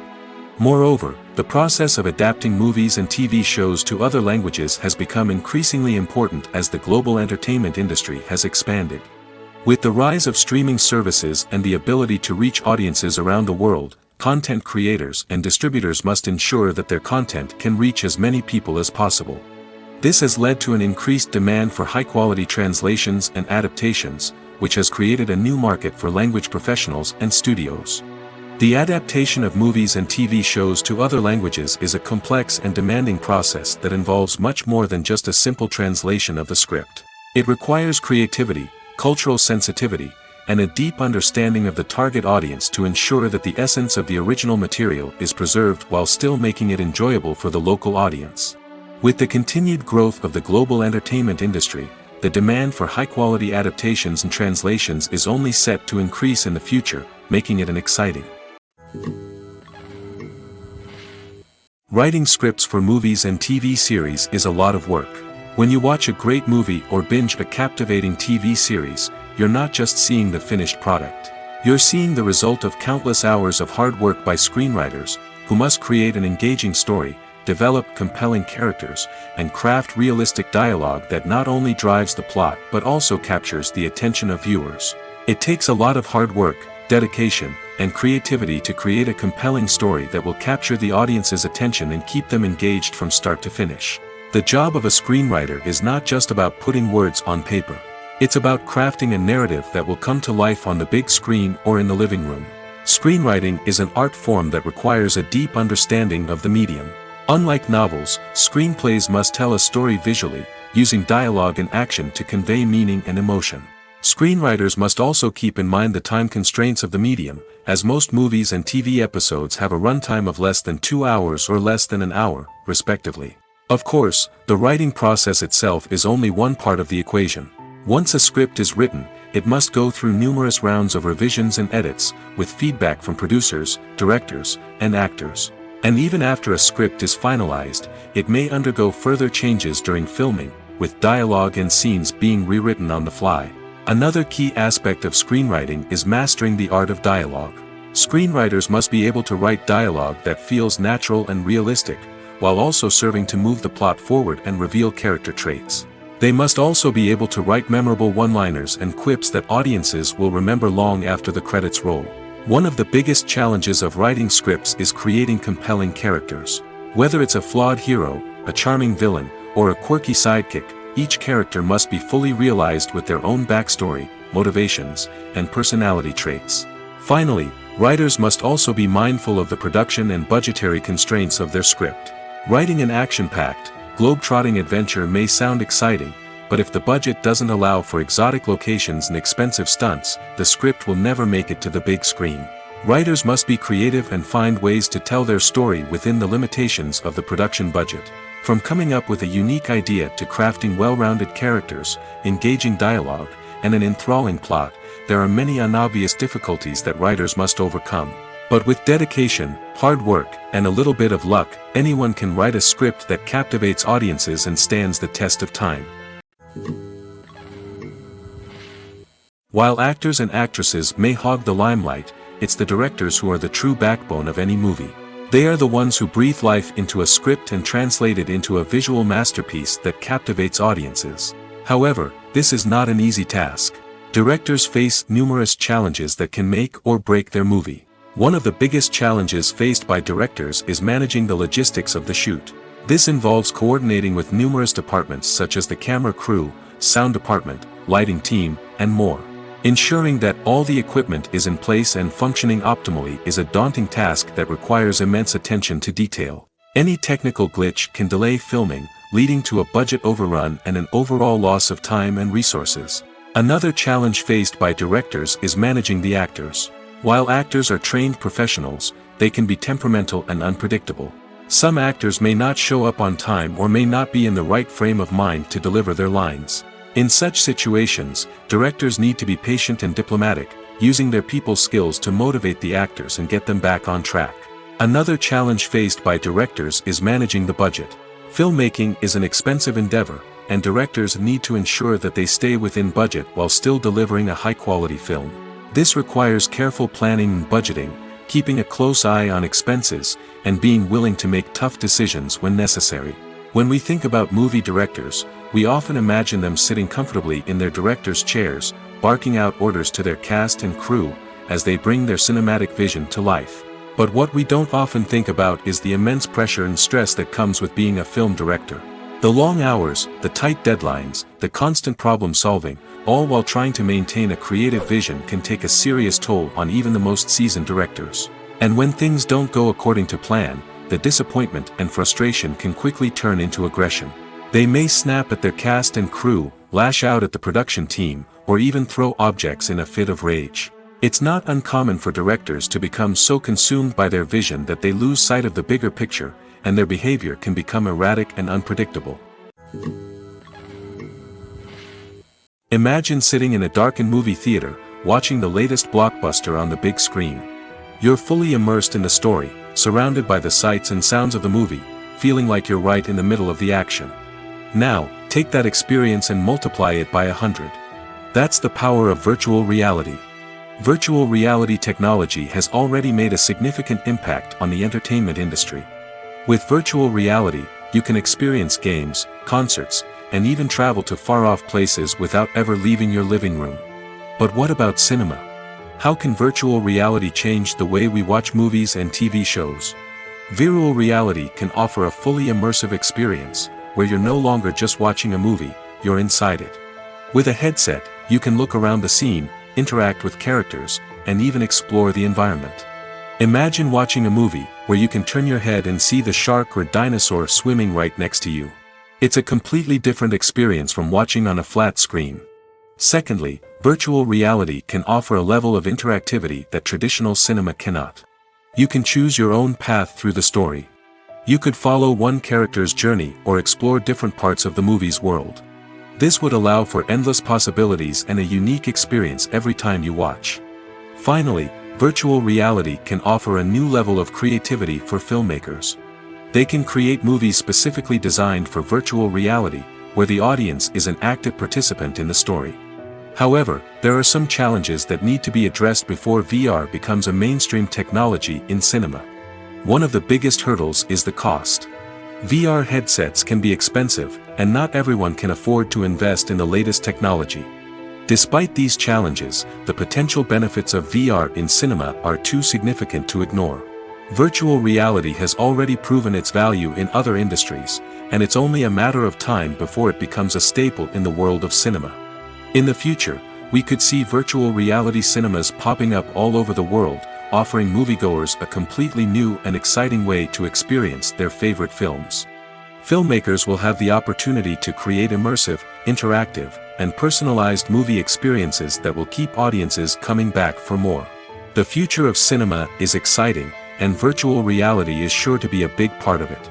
Moreover, the process of adapting movies and TV shows to other languages has become increasingly important as the global entertainment industry has expanded. With the rise of streaming services and the ability to reach audiences around the world, content creators and distributors must ensure that their content can reach as many people as possible. This has led to an increased demand for high-quality translations and adaptations, which has created a new market for language professionals and studios. The adaptation of movies and TV shows to other languages is a complex and demanding process that involves much more than just a simple translation of the script. It requires creativity, cultural sensitivity, and a deep understanding of the target audience to ensure that the essence of the original material is preserved while still making it enjoyable for the local audience. With the continued growth of the global entertainment industry, the demand for high-quality adaptations and translations is only set to increase in the future, making it an exciting. Writing scripts for movies and TV series is a lot of work. When you watch a great movie or binge a captivating TV series, you're not just seeing the finished product. You're seeing the result of countless hours of hard work by screenwriters, who must create an engaging story, develop compelling characters, and craft realistic dialogue that not only drives the plot but also captures the attention of viewers. It takes a lot of hard work, dedication, and creativity to create a compelling story that will capture the audience's attention and keep them engaged from start to finish. The job of a screenwriter is not just about putting words on paper. It's about crafting a narrative that will come to life on the big screen or in the living room. Screenwriting is an art form that requires a deep understanding of the medium. Unlike novels, screenplays must tell a story visually, using dialogue and action to convey meaning and emotion. Screenwriters must also keep in mind the time constraints of the medium, as most movies and TV episodes have a runtime of less than 2 hours or less than an hour, respectively. Of course, the writing process itself is only one part of the equation. Once a script is written, it must go through numerous rounds of revisions and edits, with feedback from producers, directors, and actors. And even after a script is finalized, it may undergo further changes during filming, with dialogue and scenes being rewritten on the fly. Another key aspect of screenwriting is mastering the art of dialogue. Screenwriters must be able to write dialogue that feels natural and realistic, while also serving to move the plot forward and reveal character traits. They must also be able to write memorable one-liners and quips that audiences will remember long after the credits roll. One of the biggest challenges of writing scripts is creating compelling characters. Whether it's a flawed hero, a charming villain, or a quirky sidekick, each character must be fully realized with their own backstory, motivations, and personality traits. Finally, writers must also be mindful of the production and budgetary constraints of their script. Writing an action-packed, globe-trotting adventure may sound exciting, but if the budget doesn't allow for exotic locations and expensive stunts, the script will never make it to the big screen. Writers must be creative and find ways to tell their story within the limitations of the production budget. From coming up with a unique idea to crafting well-rounded characters, engaging dialogue, and an enthralling plot, there are many unobvious difficulties that writers must overcome. But with dedication, hard work, and a little bit of luck, anyone can write a script that captivates audiences and stands the test of time. While actors and actresses may hog the limelight, it's the directors who are the true backbone of any movie. They are the ones who breathe life into a script and translate it into a visual masterpiece that captivates audiences. However, this is not an easy task. Directors face numerous challenges that can make or break their movie. One of the biggest challenges faced by directors is managing the logistics of the shoot. This involves coordinating with numerous departments such as the camera crew, sound department, lighting team, and more. Ensuring that all the equipment is in place and functioning optimally is a daunting task that requires immense attention to detail. Any technical glitch can delay filming, leading to a budget overrun and an overall loss of time and resources. Another challenge faced by directors is managing the actors. While actors are trained professionals, they can be temperamental and unpredictable. Some actors may not show up on time or may not be in the right frame of mind to deliver their lines. In such situations, directors need to be patient and diplomatic, using their people skills to motivate the actors and get them back on track. Another challenge faced by directors is managing the budget. Filmmaking is an expensive endeavor, and directors need to ensure that they stay within budget while still delivering a high-quality film. This requires careful planning and budgeting, keeping a close eye on expenses, and being willing to make tough decisions when necessary. When we think about movie directors, we often imagine them sitting comfortably in their director's chairs, barking out orders to their cast and crew, as they bring their cinematic vision to life. But what we don't often think about is the immense pressure and stress that comes with being a film director. The long hours, the tight deadlines, the constant problem solving, all while trying to maintain a creative vision can take a serious toll on even the most seasoned directors. And when things don't go according to plan, the disappointment and frustration can quickly turn into aggression. They may snap at their cast and crew, lash out at the production team, or even throw objects in a fit of rage. It's not uncommon for directors to become so consumed by their vision that they lose sight of the bigger picture, and their behavior can become erratic and unpredictable. Imagine sitting in a darkened movie theater, watching the latest blockbuster on the big screen. You're fully immersed in the story, surrounded by the sights and sounds of the movie, feeling like you're right in the middle of the action. Now, take that experience and multiply it by 100. That's the power of virtual reality. Virtual reality technology has already made a significant impact on the entertainment industry. With virtual reality, you can experience games, concerts, and even travel to far-off places without ever leaving your living room. But what about cinema? How can virtual reality change the way we watch movies and TV shows? Virtual reality can offer a fully immersive experience, where you're no longer just watching a movie, you're inside it. With a headset, you can look around the scene, interact with characters, and even explore the environment. Imagine watching a movie, where you can turn your head and see the shark or dinosaur swimming right next to you. It's a completely different experience from watching on a flat screen. Secondly, virtual reality can offer a level of interactivity that traditional cinema cannot. You can choose your own path through the story. You could follow one character's journey or explore different parts of the movie's world. This would allow for endless possibilities and a unique experience every time you watch. Finally, virtual reality can offer a new level of creativity for filmmakers. They can create movies specifically designed for virtual reality, where the audience is an active participant in the story. However, there are some challenges that need to be addressed before VR becomes a mainstream technology in cinema. One of the biggest hurdles is the cost. VR headsets can be expensive, and not everyone can afford to invest in the latest technology. Despite these challenges, the potential benefits of VR in cinema are too significant to ignore. Virtual reality has already proven its value in other industries, and it's only a matter of time before it becomes a staple in the world of cinema. In the future, we could see virtual reality cinemas popping up all over the world, offering moviegoers a completely new and exciting way to experience their favorite films. Filmmakers will have the opportunity to create immersive, interactive, and personalized movie experiences that will keep audiences coming back for more. The future of cinema is exciting, and virtual reality is sure to be a big part of it.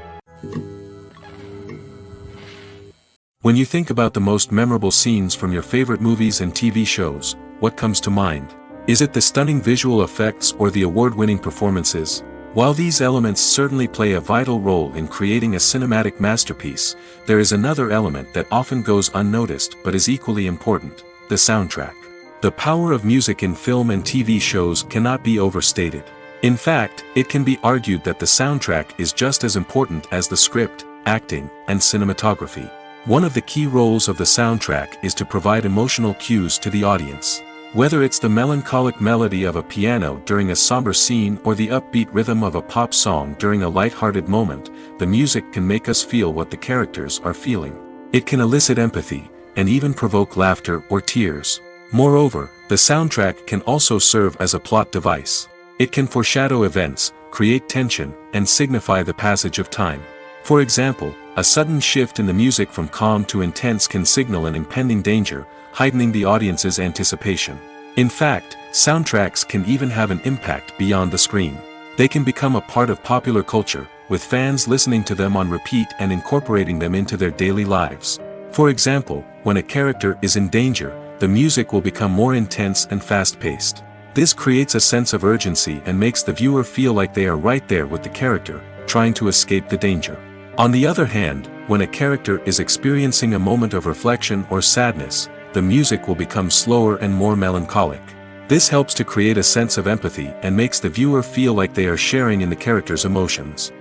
When you think about the most memorable scenes from your favorite movies and TV shows, what comes to mind? Is it the stunning visual effects or the award-winning performances? While these elements certainly play a vital role in creating a cinematic masterpiece, there is another element that often goes unnoticed but is equally important: the soundtrack. The power of music in film and TV shows cannot be overstated. In fact, it can be argued that the soundtrack is just as important as the script, acting, and cinematography. One of the key roles of the soundtrack is to provide emotional cues to the audience. Whether it's the melancholic melody of a piano during a somber scene or the upbeat rhythm of a pop song during a light-hearted moment, the music can make us feel what the characters are feeling. It can elicit empathy, and even provoke laughter or tears. Moreover, the soundtrack can also serve as a plot device. It can foreshadow events, create tension, and signify the passage of time. For example, a sudden shift in the music from calm to intense can signal an impending danger, heightening the audience's anticipation. In fact, soundtracks can even have an impact beyond the screen. They can become a part of popular culture, with fans listening to them on repeat and incorporating them into their daily lives. For example, when a character is in danger, the music will become more intense and fast-paced. This creates a sense of urgency and makes the viewer feel like they are right there with the character, trying to escape the danger. On the other hand, when a character is experiencing a moment of reflection or sadness, the music will become slower and more melancholic. This helps to create a sense of empathy and makes the viewer feel like they are sharing in the character's emotions.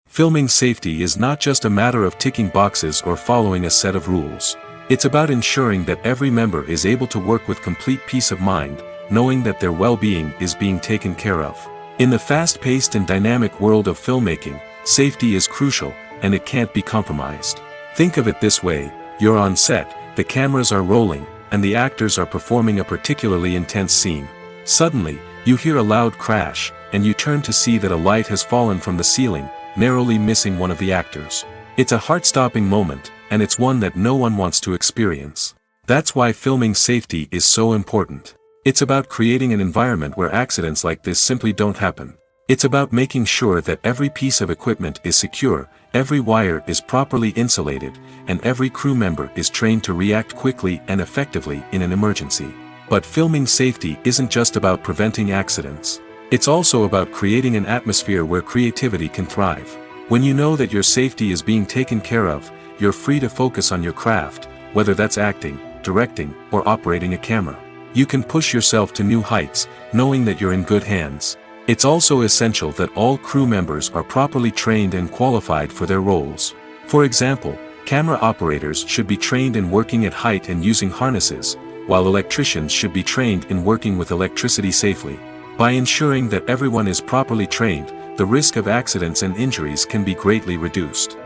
Filming safety is not just a matter of ticking boxes or following a set of rules. It's about ensuring that every member is able to work with complete peace of mind, knowing that their well-being is being taken care of. In the fast-paced and dynamic world of filmmaking, safety is crucial, and it can't be compromised. Think of it this way: you're on set, the cameras are rolling, and the actors are performing a particularly intense scene. Suddenly, you hear a loud crash, and you turn to see that a light has fallen from the ceiling, narrowly missing one of the actors. It's a heart-stopping moment, and it's one that no one wants to experience. That's why filming safety is so important. It's about creating an environment where accidents like this simply don't happen. It's about making sure that every piece of equipment is secure, every wire is properly insulated, and every crew member is trained to react quickly and effectively in an emergency. But filming safety isn't just about preventing accidents. It's also about creating an atmosphere where creativity can thrive. When you know that your safety is being taken care of, you're free to focus on your craft, whether that's acting, directing, or operating a camera. You can push yourself to new heights, knowing that you're in good hands. It's also essential that all crew members are properly trained and qualified for their roles. For example, camera operators should be trained in working at height and using harnesses, while electricians should be trained in working with electricity safely. By ensuring that everyone is properly trained, the risk of accidents and injuries can be greatly reduced.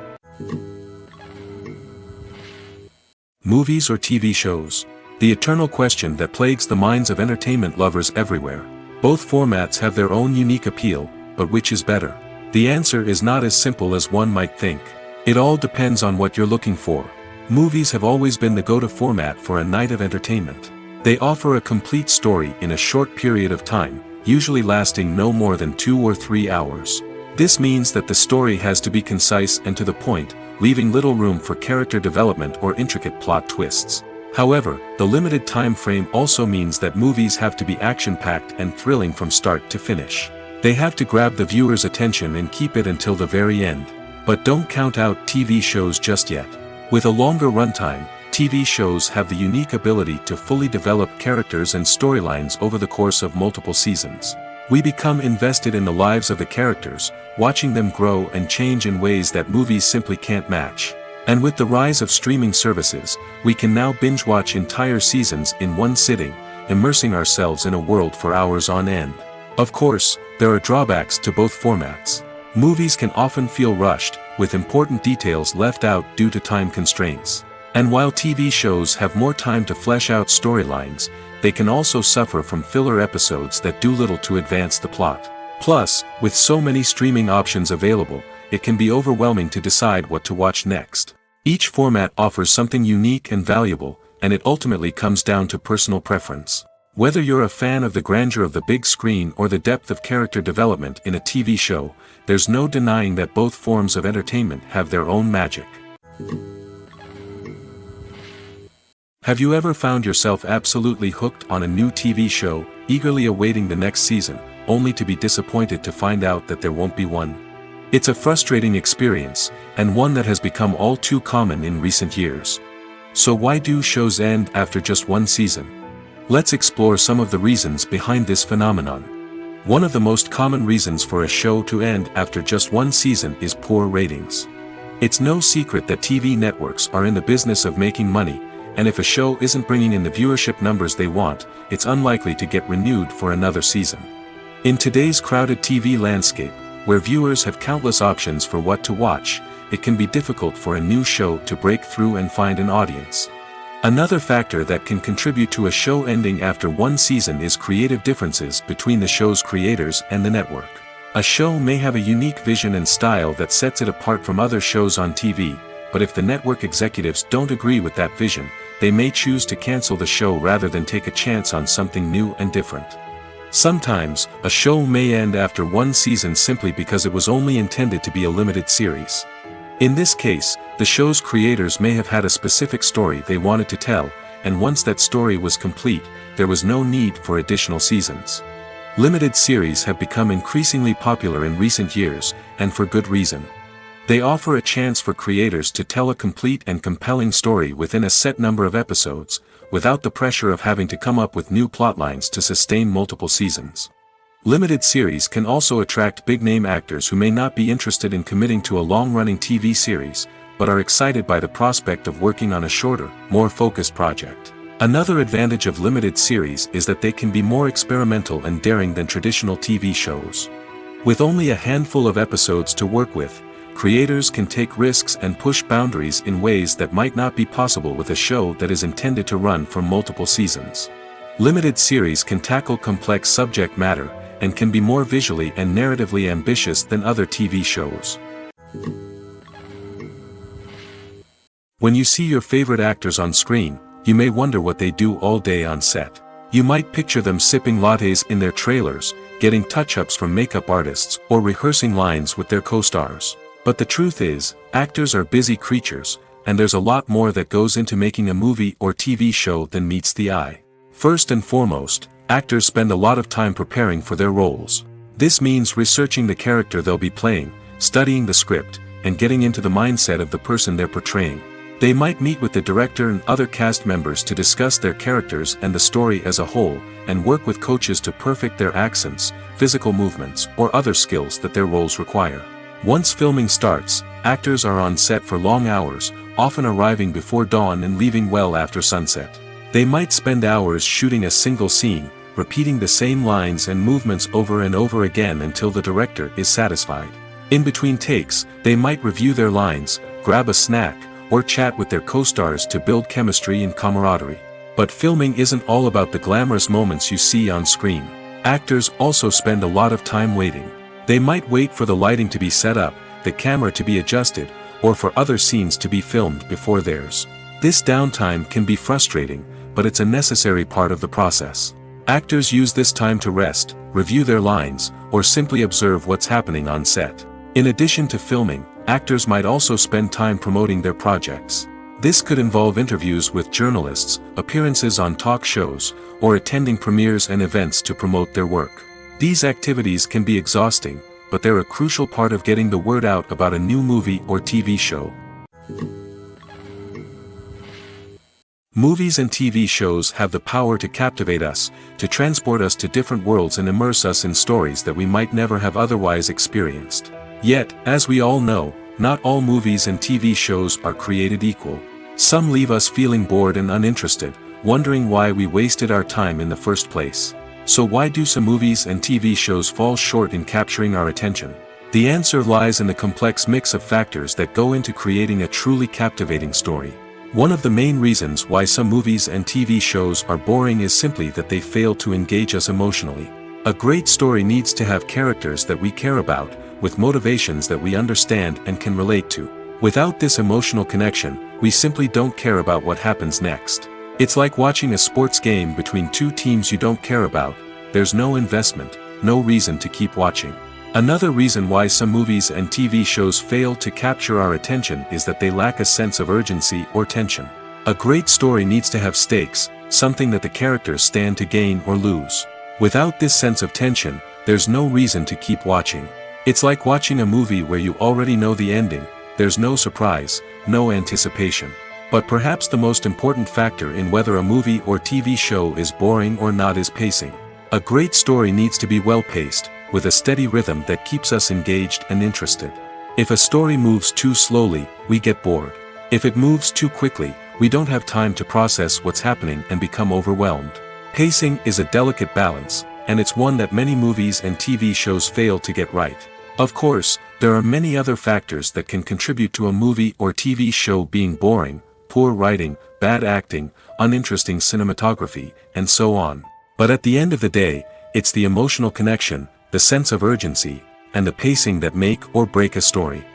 Movies or TV shows? The eternal question that plagues the minds of entertainment lovers everywhere. Both formats have their own unique appeal, but which is better? The answer is not as simple as one might think. It all depends on what you're looking for. Movies have always been the go-to format for a night of entertainment. They offer a complete story in a short period of time, usually lasting no more than 2 or 3 hours. This means that the story has to be concise and to the point, leaving little room for character development or intricate plot twists. However, the limited time frame also means that movies have to be action-packed and thrilling from start to finish. They have to grab the viewer's attention and keep it until the very end. But don't count out TV shows just yet. With a longer runtime, TV shows have the unique ability to fully develop characters and storylines over the course of multiple seasons. We become invested in the lives of the characters, watching them grow and change in ways that movies simply can't match. And with the rise of streaming services, we can now binge-watch entire seasons in one sitting, immersing ourselves in a world for hours on end. Of course, there are drawbacks to both formats. Movies can often feel rushed, with important details left out due to time constraints. And while TV shows have more time to flesh out storylines, they can also suffer from filler episodes that do little to advance the plot. Plus, with so many streaming options available, it can be overwhelming to decide what to watch next. Each format offers something unique and valuable, and it ultimately comes down to personal preference. Whether you're a fan of the grandeur of the big screen or the depth of character development in a TV show, there's no denying that both forms of entertainment have their own magic. Have you ever found yourself absolutely hooked on a new TV show, eagerly awaiting the next season, only to be disappointed to find out that there won't be one? It's a frustrating experience, and one that has become all too common in recent years. So why do shows end after just one season? Let's explore some of the reasons behind this phenomenon. One of the most common reasons for a show to end after just one season is poor ratings. It's no secret that TV networks are in the business of making money, and if a show isn't bringing in the viewership numbers they want, it's unlikely to get renewed for another season. In today's crowded TV landscape, where viewers have countless options for what to watch, it can be difficult for a new show to break through and find an audience. Another factor that can contribute to a show ending after one season is creative differences between the show's creators and the network. A show may have a unique vision and style that sets it apart from other shows on TV, but if the network executives don't agree with that vision, they may choose to cancel the show rather than take a chance on something new and different. Sometimes, a show may end after one season simply because it was only intended to be a limited series. In this case, the show's creators may have had a specific story they wanted to tell, and once that story was complete, there was no need for additional seasons. Limited series have become increasingly popular in recent years, and for good reason. They offer a chance for creators to tell a complete and compelling story within a set number of episodes, without the pressure of having to come up with new plotlines to sustain multiple seasons. Limited series can also attract big-name actors who may not be interested in committing to a long-running TV series, but are excited by the prospect of working on a shorter, more focused project. Another advantage of limited series is that they can be more experimental and daring than traditional TV shows. With only a handful of episodes to work with, creators can take risks and push boundaries in ways that might not be possible with a show that is intended to run for multiple seasons. Limited series can tackle complex subject matter, and can be more visually and narratively ambitious than other TV shows. When you see your favorite actors on screen, you may wonder what they do all day on set. You might picture them sipping lattes in their trailers, getting touch-ups from makeup artists, or rehearsing lines with their co-stars. But the truth is, actors are busy creatures, and there's a lot more that goes into making a movie or TV show than meets the eye. First and foremost, actors spend a lot of time preparing for their roles. This means researching the character they'll be playing, studying the script, and getting into the mindset of the person they're portraying. They might meet with the director and other cast members to discuss their characters and the story as a whole, and work with coaches to perfect their accents, physical movements, or other skills that their roles require. Once filming starts, actors are on set for long hours, often arriving before dawn and leaving well after sunset. They might spend hours shooting a single scene, repeating the same lines and movements over and over again until the director is satisfied. In between takes, they might review their lines, grab a snack, or chat with their co-stars to build chemistry and camaraderie. But filming isn't all about the glamorous moments you see on screen. Actors also spend a lot of time waiting. They might wait for the lighting to be set up, the camera to be adjusted, or for other scenes to be filmed before theirs. This downtime can be frustrating, but it's a necessary part of the process. Actors use this time to rest, review their lines, or simply observe what's happening on set. In addition to filming, actors might also spend time promoting their projects. This could involve interviews with journalists, appearances on talk shows, or attending premieres and events to promote their work. These activities can be exhausting, but they're a crucial part of getting the word out about a new movie or TV show. Movies and TV shows have the power to captivate us, to transport us to different worlds and immerse us in stories that we might never have otherwise experienced. Yet, as we all know, not all movies and TV shows are created equal. Some leave us feeling bored and uninterested, wondering why we wasted our time in the first place. So why do some movies and TV shows fall short in capturing our attention? The answer lies in the complex mix of factors that go into creating a truly captivating story. One of the main reasons why some movies and TV shows are boring is simply that they fail to engage us emotionally. A great story needs to have characters that we care about, with motivations that we understand and can relate to. Without this emotional connection, we simply don't care about what happens next. It's like watching a sports game between two teams you don't care about. There's no investment, no reason to keep watching. Another reason why some movies and TV shows fail to capture our attention is that they lack a sense of urgency or tension. A great story needs to have stakes, something that the characters stand to gain or lose. Without this sense of tension, there's no reason to keep watching. It's like watching a movie where you already know the ending, there's no surprise, no anticipation. But perhaps the most important factor in whether a movie or TV show is boring or not is pacing. A great story needs to be well-paced, with a steady rhythm that keeps us engaged and interested. If a story moves too slowly, we get bored. If it moves too quickly, we don't have time to process what's happening and become overwhelmed. Pacing is a delicate balance, and it's one that many movies and TV shows fail to get right. Of course, there are many other factors that can contribute to a movie or TV show being boring. poor writing, bad acting, uninteresting cinematography, and so on. But at the end of the day, it's the emotional connection, the sense of urgency, and the pacing that make or break a story.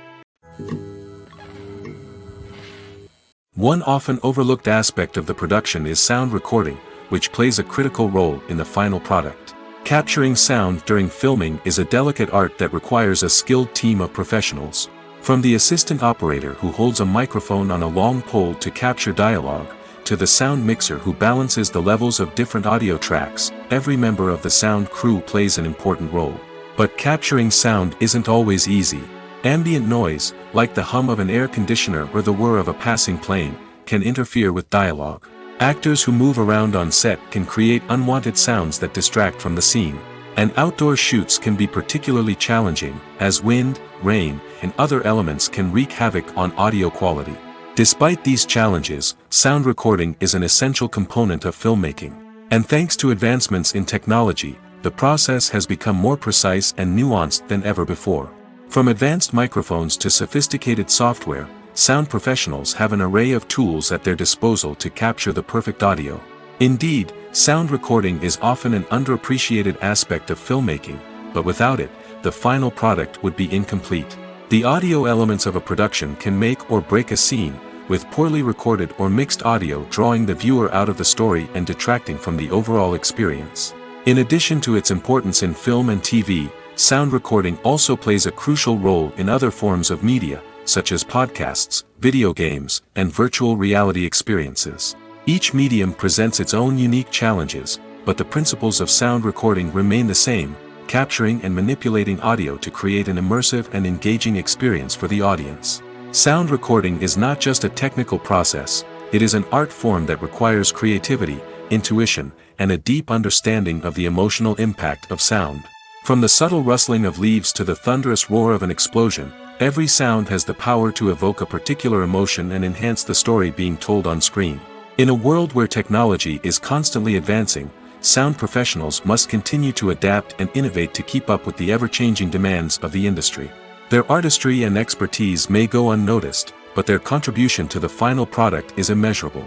One often overlooked aspect of the production is sound recording, which plays a critical role in the final product. Capturing sound during filming is a delicate art that requires a skilled team of professionals. From the assistant operator who holds a microphone on a long pole to capture dialogue, to the sound mixer who balances the levels of different audio tracks, every member of the sound crew plays an important role. But capturing sound isn't always easy. Ambient noise, like the hum of an air conditioner or the whir of a passing plane, can interfere with dialogue. Actors who move around on set can create unwanted sounds that distract from the scene. And outdoor shoots can be particularly challenging, as wind, rain, and other elements can wreak havoc on audio quality. Despite these challenges, sound recording is an essential component of filmmaking. And thanks to advancements in technology, the process has become more precise and nuanced than ever before. From advanced microphones to sophisticated software, sound professionals have an array of tools at their disposal to capture the perfect audio. Indeed, sound recording is often an underappreciated aspect of filmmaking, but without it, the final product would be incomplete. The audio elements of a production can make or break a scene, with poorly recorded or mixed audio drawing the viewer out of the story and detracting from the overall experience. In addition to its importance in film and TV, sound recording also plays a crucial role in other forms of media, such as podcasts, video games, and virtual reality experiences. Each medium presents its own unique challenges, but the principles of sound recording remain the same, capturing and manipulating audio to create an immersive and engaging experience for the audience. Sound recording is not just a technical process, it is an art form that requires creativity, intuition, and a deep understanding of the emotional impact of sound. From the subtle rustling of leaves to the thunderous roar of an explosion, every sound has the power to evoke a particular emotion and enhance the story being told on screen. In a world where technology is constantly advancing, sound professionals must continue to adapt and innovate to keep up with the ever-changing demands of the industry. Their artistry and expertise may go unnoticed, but their contribution to the final product is immeasurable.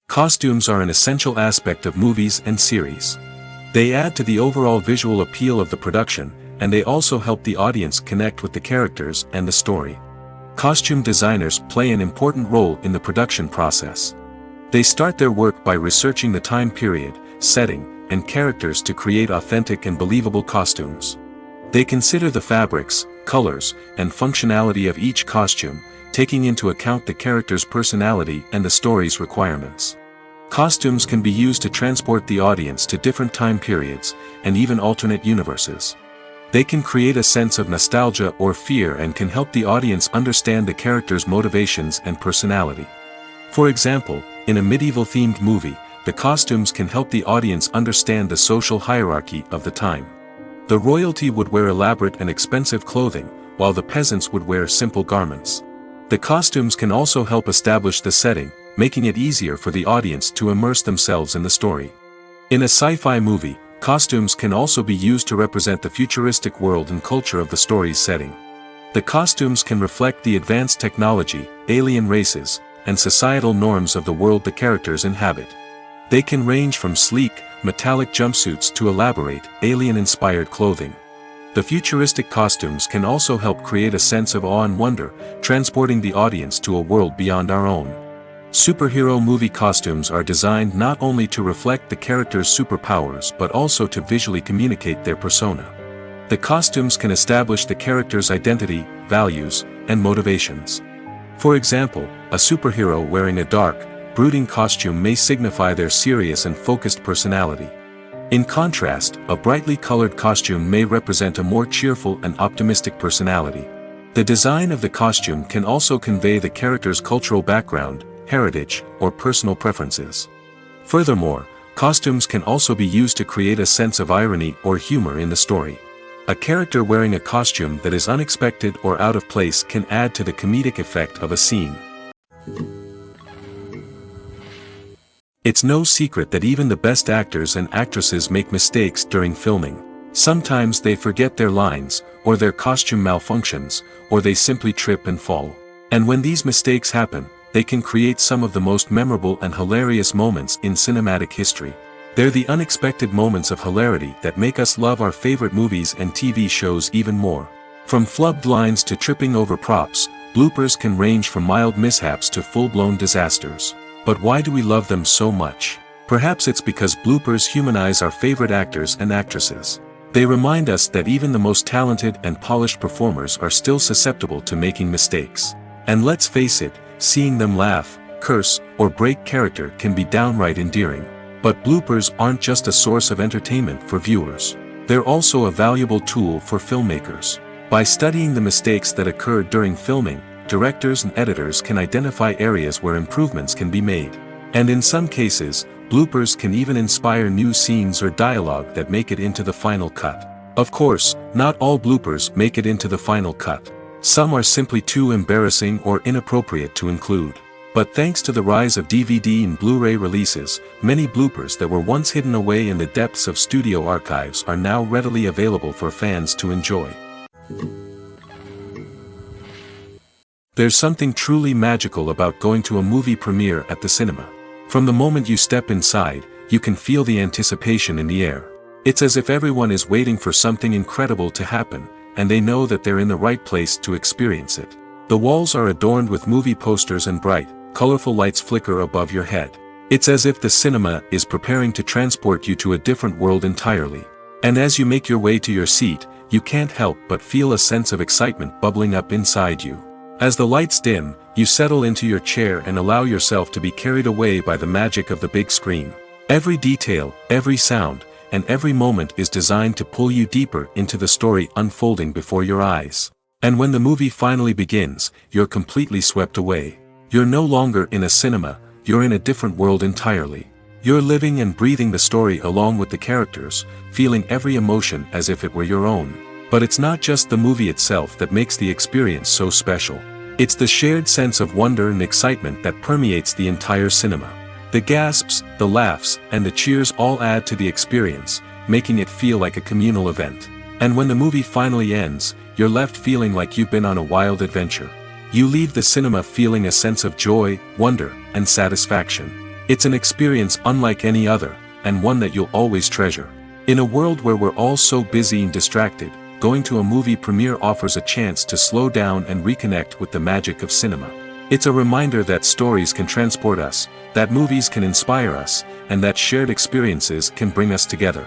Costumes are an essential aspect of movies and series. They add to the overall visual appeal of the production, and they also help the audience connect with the characters and the story. Costume designers play an important role in the production process. They start their work by researching the time period, setting, and characters to create authentic and believable costumes. They consider the fabrics, colors, and functionality of each costume, taking into account the character's personality and the story's requirements. Costumes can be used to transport the audience to different time periods, and even alternate universes. They can create a sense of nostalgia or fear and can help the audience understand the character's motivations and personality. For example, in a medieval-themed movie, the costumes can help the audience understand the social hierarchy of the time. The royalty would wear elaborate and expensive clothing, while the peasants would wear simple garments. The costumes can also help establish the setting, making it easier for the audience to immerse themselves in the story. In a sci-fi movie, costumes can also be used to represent the futuristic world and culture of the story's setting. The costumes can reflect the advanced technology, alien races, and societal norms of the world the characters inhabit. They can range from sleek, metallic jumpsuits to elaborate, alien-inspired clothing. The futuristic costumes can also help create a sense of awe and wonder, transporting the audience to a world beyond our own. Superhero movie costumes are designed not only to reflect the character's superpowers but also to visually communicate their persona. The costumes can establish the character's identity, values, and motivations. For example, a superhero wearing a dark, brooding costume may signify their serious and focused personality. In contrast, a brightly colored costume may represent a more cheerful and optimistic personality. The design of the costume can also convey the character's cultural background, heritage, or personal preferences. Furthermore, costumes can also be used to create a sense of irony or humor in the story. A character wearing a costume that is unexpected or out of place can add to the comedic effect of a scene. It's no secret that even the best actors and actresses make mistakes during filming. Sometimes they forget their lines, or their costume malfunctions, or they simply trip and fall. And when these mistakes happen, they can create some of the most memorable and hilarious moments in cinematic history. They're the unexpected moments of hilarity that make us love our favorite movies and TV shows even more. From flubbed lines to tripping over props, bloopers can range from mild mishaps to full-blown disasters. But why do we love them so much? Perhaps it's because bloopers humanize our favorite actors and actresses. They remind us that even the most talented and polished performers are still susceptible to making mistakes. And let's face it, seeing them laugh, curse, or break character can be downright endearing. But bloopers aren't just a source of entertainment for viewers. They're also a valuable tool for filmmakers. By studying the mistakes that occurred during filming, directors and editors can identify areas where improvements can be made. And in some cases, bloopers can even inspire new scenes or dialogue that make it into the final cut. Of course, not all bloopers make it into the final cut. Some are simply too embarrassing or inappropriate to include. But thanks to the rise of DVD and Blu-ray releases, many bloopers that were once hidden away in the depths of studio archives are now readily available for fans to enjoy. There's something truly magical about going to a movie premiere at the cinema. From the moment you step inside, you can feel the anticipation in the air. It's as if everyone is waiting for something incredible to happen, and they know that they're in the right place to experience it. The walls are adorned with movie posters and bright, colorful lights flicker above your head. It's as if the cinema is preparing to transport you to a different world entirely. And as you make your way to your seat, you can't help but feel a sense of excitement bubbling up inside you. As the lights dim, you settle into your chair and allow yourself to be carried away by the magic of the big screen. Every detail, every sound, and every moment is designed to pull you deeper into the story unfolding before your eyes. And when the movie finally begins, you're completely swept away. You're no longer in a cinema, you're in a different world entirely. You're living and breathing the story along with the characters, feeling every emotion as if it were your own. But it's not just the movie itself that makes the experience so special. It's the shared sense of wonder and excitement that permeates the entire cinema. The gasps, the laughs, and the cheers all add to the experience, making it feel like a communal event. And when the movie finally ends, you're left feeling like you've been on a wild adventure. You leave the cinema feeling a sense of joy, wonder, and satisfaction. It's an experience unlike any other, and one that you'll always treasure. In a world where we're all so busy and distracted, going to a movie premiere offers a chance to slow down and reconnect with the magic of cinema. It's a reminder that stories can transport us, that movies can inspire us, and that shared experiences can bring us together.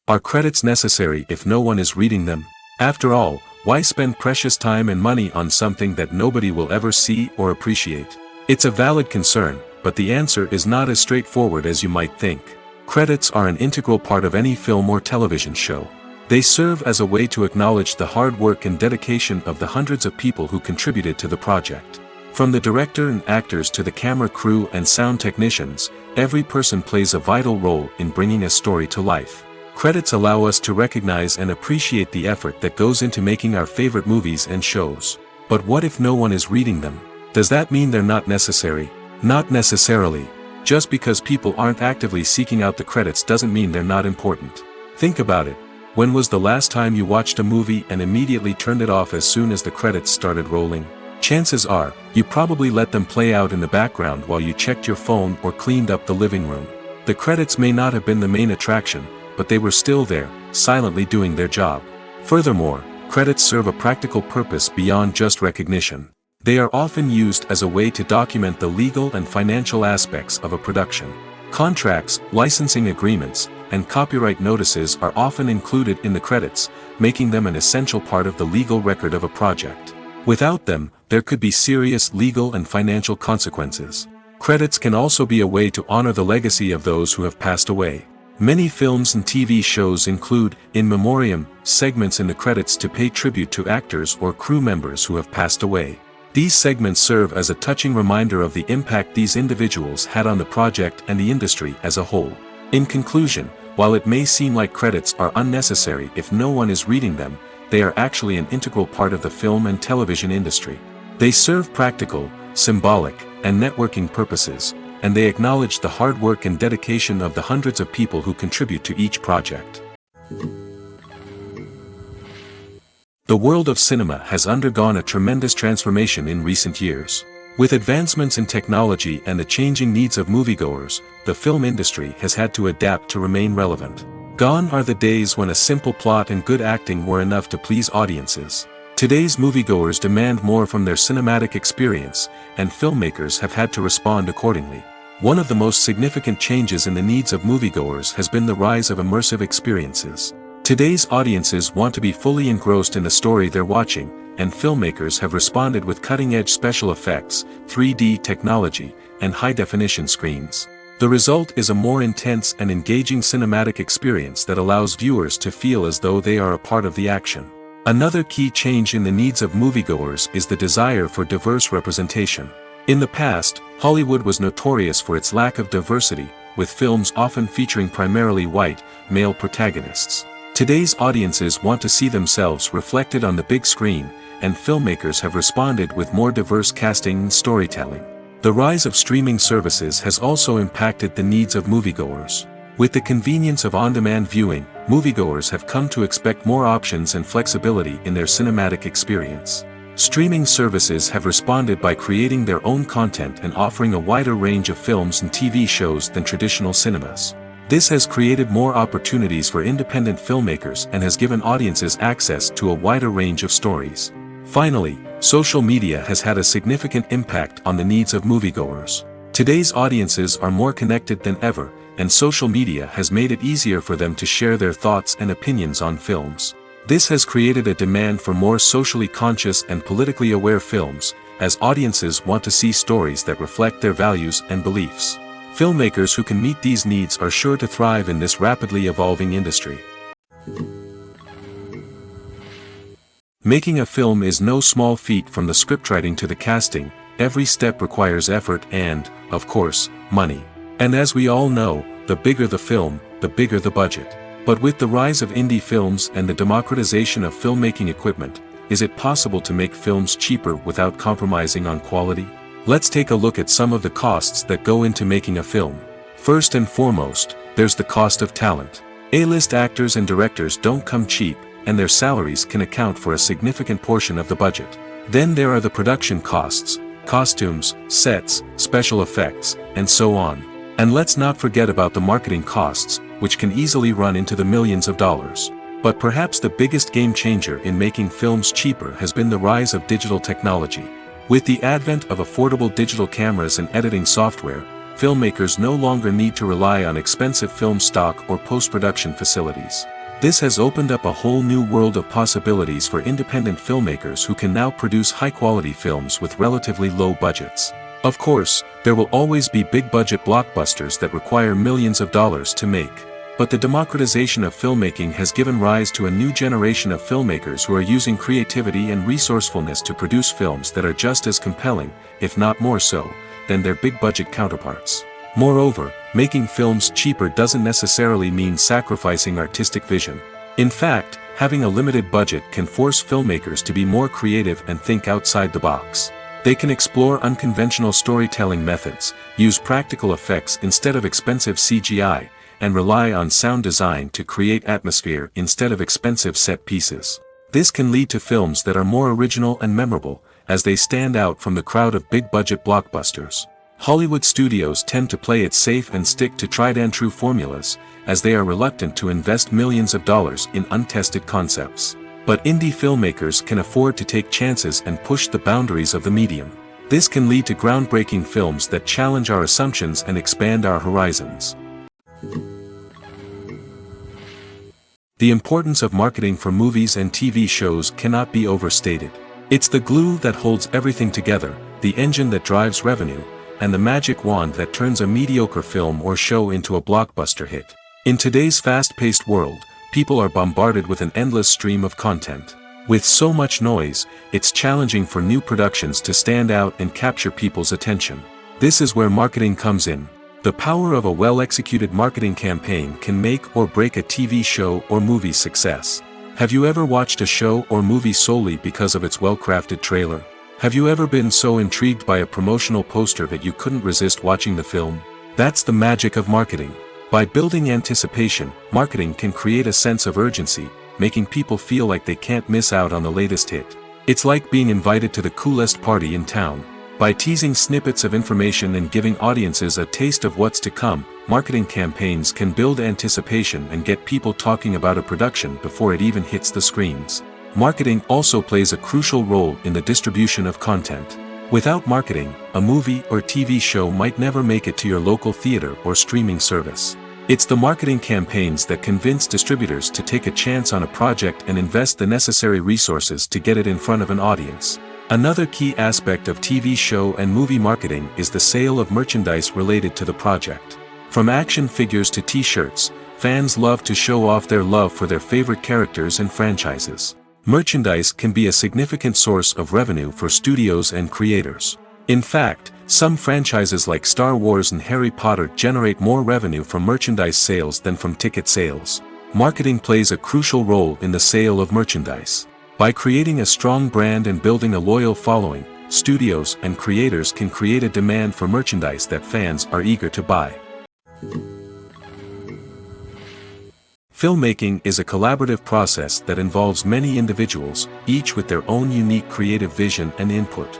Are credits necessary if no one is reading them? After all, why spend precious time and money on something that nobody will ever see or appreciate? It's a valid concern, but the answer is not as straightforward as you might think. Credits are an integral part of any film or television show. They serve as a way to acknowledge the hard work and dedication of the hundreds of people who contributed to the project. From the director and actors to the camera crew and sound technicians, every person plays a vital role in bringing a story to life. Credits allow us to recognize and appreciate the effort that goes into making our favorite movies and shows. But what if no one is reading them? Does that mean they're not necessary? Not necessarily. Just because people aren't actively seeking out the credits doesn't mean they're not important. Think about it. When was the last time you watched a movie and immediately turned it off as soon as the credits started rolling? Chances are, you probably let them play out in the background while you checked your phone or cleaned up the living room. The credits may not have been the main attraction, but they were still there, silently doing their job. Furthermore, credits serve a practical purpose beyond just recognition. They are often used as a way to document the legal and financial aspects of a production. Contracts, licensing agreements, and copyright notices are often included in the credits, making them an essential part of the legal record of a project. Without them, there could be serious legal and financial consequences. Credits can also be a way to honor the legacy of those who have passed away. Many films and TV shows include, in memoriam, segments in the credits to pay tribute to actors or crew members who have passed away. These segments serve as a touching reminder of the impact these individuals had on the project and the industry as a whole. In conclusion, while it may seem like credits are unnecessary if no one is reading them, they are actually an integral part of the film and television industry. They serve practical, symbolic, and networking purposes, and they acknowledge the hard work and dedication of the hundreds of people who contribute to each project. The world of cinema has undergone a tremendous transformation in recent years. With advancements in technology and the changing needs of moviegoers, the film industry has had to adapt to remain relevant. Gone are the days when a simple plot and good acting were enough to please audiences. Today's moviegoers demand more from their cinematic experience, and filmmakers have had to respond accordingly. One of the most significant changes in the needs of moviegoers has been the rise of immersive experiences. Today's audiences want to be fully engrossed in the story they're watching, and filmmakers have responded with cutting-edge special effects, 3D technology, and high-definition screens. The result is a more intense and engaging cinematic experience that allows viewers to feel as though they are a part of the action. Another key change in the needs of moviegoers is the desire for diverse representation. In the past, Hollywood was notorious for its lack of diversity, with films often featuring primarily white, male protagonists. Today's audiences want to see themselves reflected on the big screen, and filmmakers have responded with more diverse casting and storytelling. The rise of streaming services has also impacted the needs of moviegoers. With the convenience of on-demand viewing, moviegoers have come to expect more options and flexibility in their cinematic experience. Streaming services have responded by creating their own content and offering a wider range of films and TV shows than traditional cinemas. This has created more opportunities for independent filmmakers and has given audiences access to a wider range of stories. Finally, social media has had a significant impact on the needs of moviegoers. Today's audiences are more connected than ever, and social media has made it easier for them to share their thoughts and opinions on films. This has created a demand for more socially conscious and politically aware films, as audiences want to see stories that reflect their values and beliefs. Filmmakers who can meet these needs are sure to thrive in this rapidly evolving industry. Making a film is no small feat. From the scriptwriting to the casting, every step requires effort and, of course, money. And as we all know, the bigger the film, the bigger the budget. But with the rise of indie films and the democratization of filmmaking equipment, is it possible to make films cheaper without compromising on quality? Let's take a look at some of the costs that go into making a film. First and foremost, there's the cost of talent. A-list actors and directors don't come cheap, and their salaries can account for a significant portion of the budget. Then there are the production costs, costumes, sets, special effects, and so on. And let's not forget about the marketing costs, which can easily run into the millions of dollars. But perhaps the biggest game changer in making films cheaper has been the rise of digital technology. With the advent of affordable digital cameras and editing software, filmmakers no longer need to rely on expensive film stock or post-production facilities. This has opened up a whole new world of possibilities for independent filmmakers who can now produce high-quality films with relatively low budgets. Of course, there will always be big-budget blockbusters that require millions of dollars to make. But the democratization of filmmaking has given rise to a new generation of filmmakers who are using creativity and resourcefulness to produce films that are just as compelling, if not more so, than their big-budget counterparts. Moreover, making films cheaper doesn't necessarily mean sacrificing artistic vision. In fact, having a limited budget can force filmmakers to be more creative and think outside the box. They can explore unconventional storytelling methods, use practical effects instead of expensive CGI, and rely on sound design to create atmosphere instead of expensive set pieces. This can lead to films that are more original and memorable, as they stand out from the crowd of big-budget blockbusters. Hollywood studios tend to play it safe and stick to tried-and-true formulas, as they are reluctant to invest millions of dollars in untested concepts. But indie filmmakers can afford to take chances and push the boundaries of the medium. This can lead to groundbreaking films that challenge our assumptions and expand our horizons. The importance of marketing for movies and TV shows cannot be overstated. It's the glue that holds everything together, the engine that drives revenue, and the magic wand that turns a mediocre film or show into a blockbuster hit. In today's fast-paced world, people are bombarded with an endless stream of content. With so much noise, it's challenging for new productions to stand out and capture people's attention. This is where marketing comes in. The power of a well-executed marketing campaign can make or break a TV show or movie's success. Have you ever watched a show or movie solely because of its well-crafted trailer? Have you ever been so intrigued by a promotional poster that you couldn't resist watching the film? That's the magic of marketing. By building anticipation, marketing can create a sense of urgency, making people feel like they can't miss out on the latest hit. It's like being invited to the coolest party in town. By teasing snippets of information and giving audiences a taste of what's to come, marketing campaigns can build anticipation and get people talking about a production before it even hits the screens. Marketing also plays a crucial role in the distribution of content. Without marketing, a movie or TV show might never make it to your local theater or streaming service. It's the marketing campaigns that convince distributors to take a chance on a project and invest the necessary resources to get it in front of an audience. Another key aspect of TV show and movie marketing is the sale of merchandise related to the project. From action figures to t-shirts, fans love to show off their love for their favorite characters and franchises. Merchandise can be a significant source of revenue for studios and creators. In fact, some franchises like Star Wars and Harry Potter generate more revenue from merchandise sales than from ticket sales. Marketing plays a crucial role in the sale of merchandise. By creating a strong brand and building a loyal following, studios and creators can create a demand for merchandise that fans are eager to buy. Filmmaking is a collaborative process that involves many individuals, each with their own unique creative vision and input.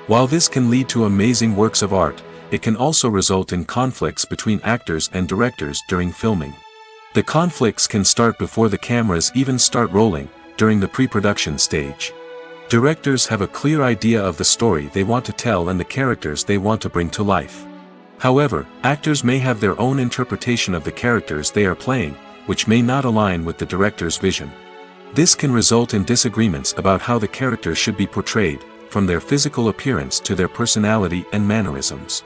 While this can lead to amazing works of art, it can also result in conflicts between actors and directors during filming. The conflicts can start before the cameras even start rolling, during the pre-production stage. Directors have a clear idea of the story they want to tell and the characters they want to bring to life. However, actors may have their own interpretation of the characters they are playing, which may not align with the director's vision. This can result in disagreements about how the character should be portrayed, from their physical appearance to their personality and mannerisms.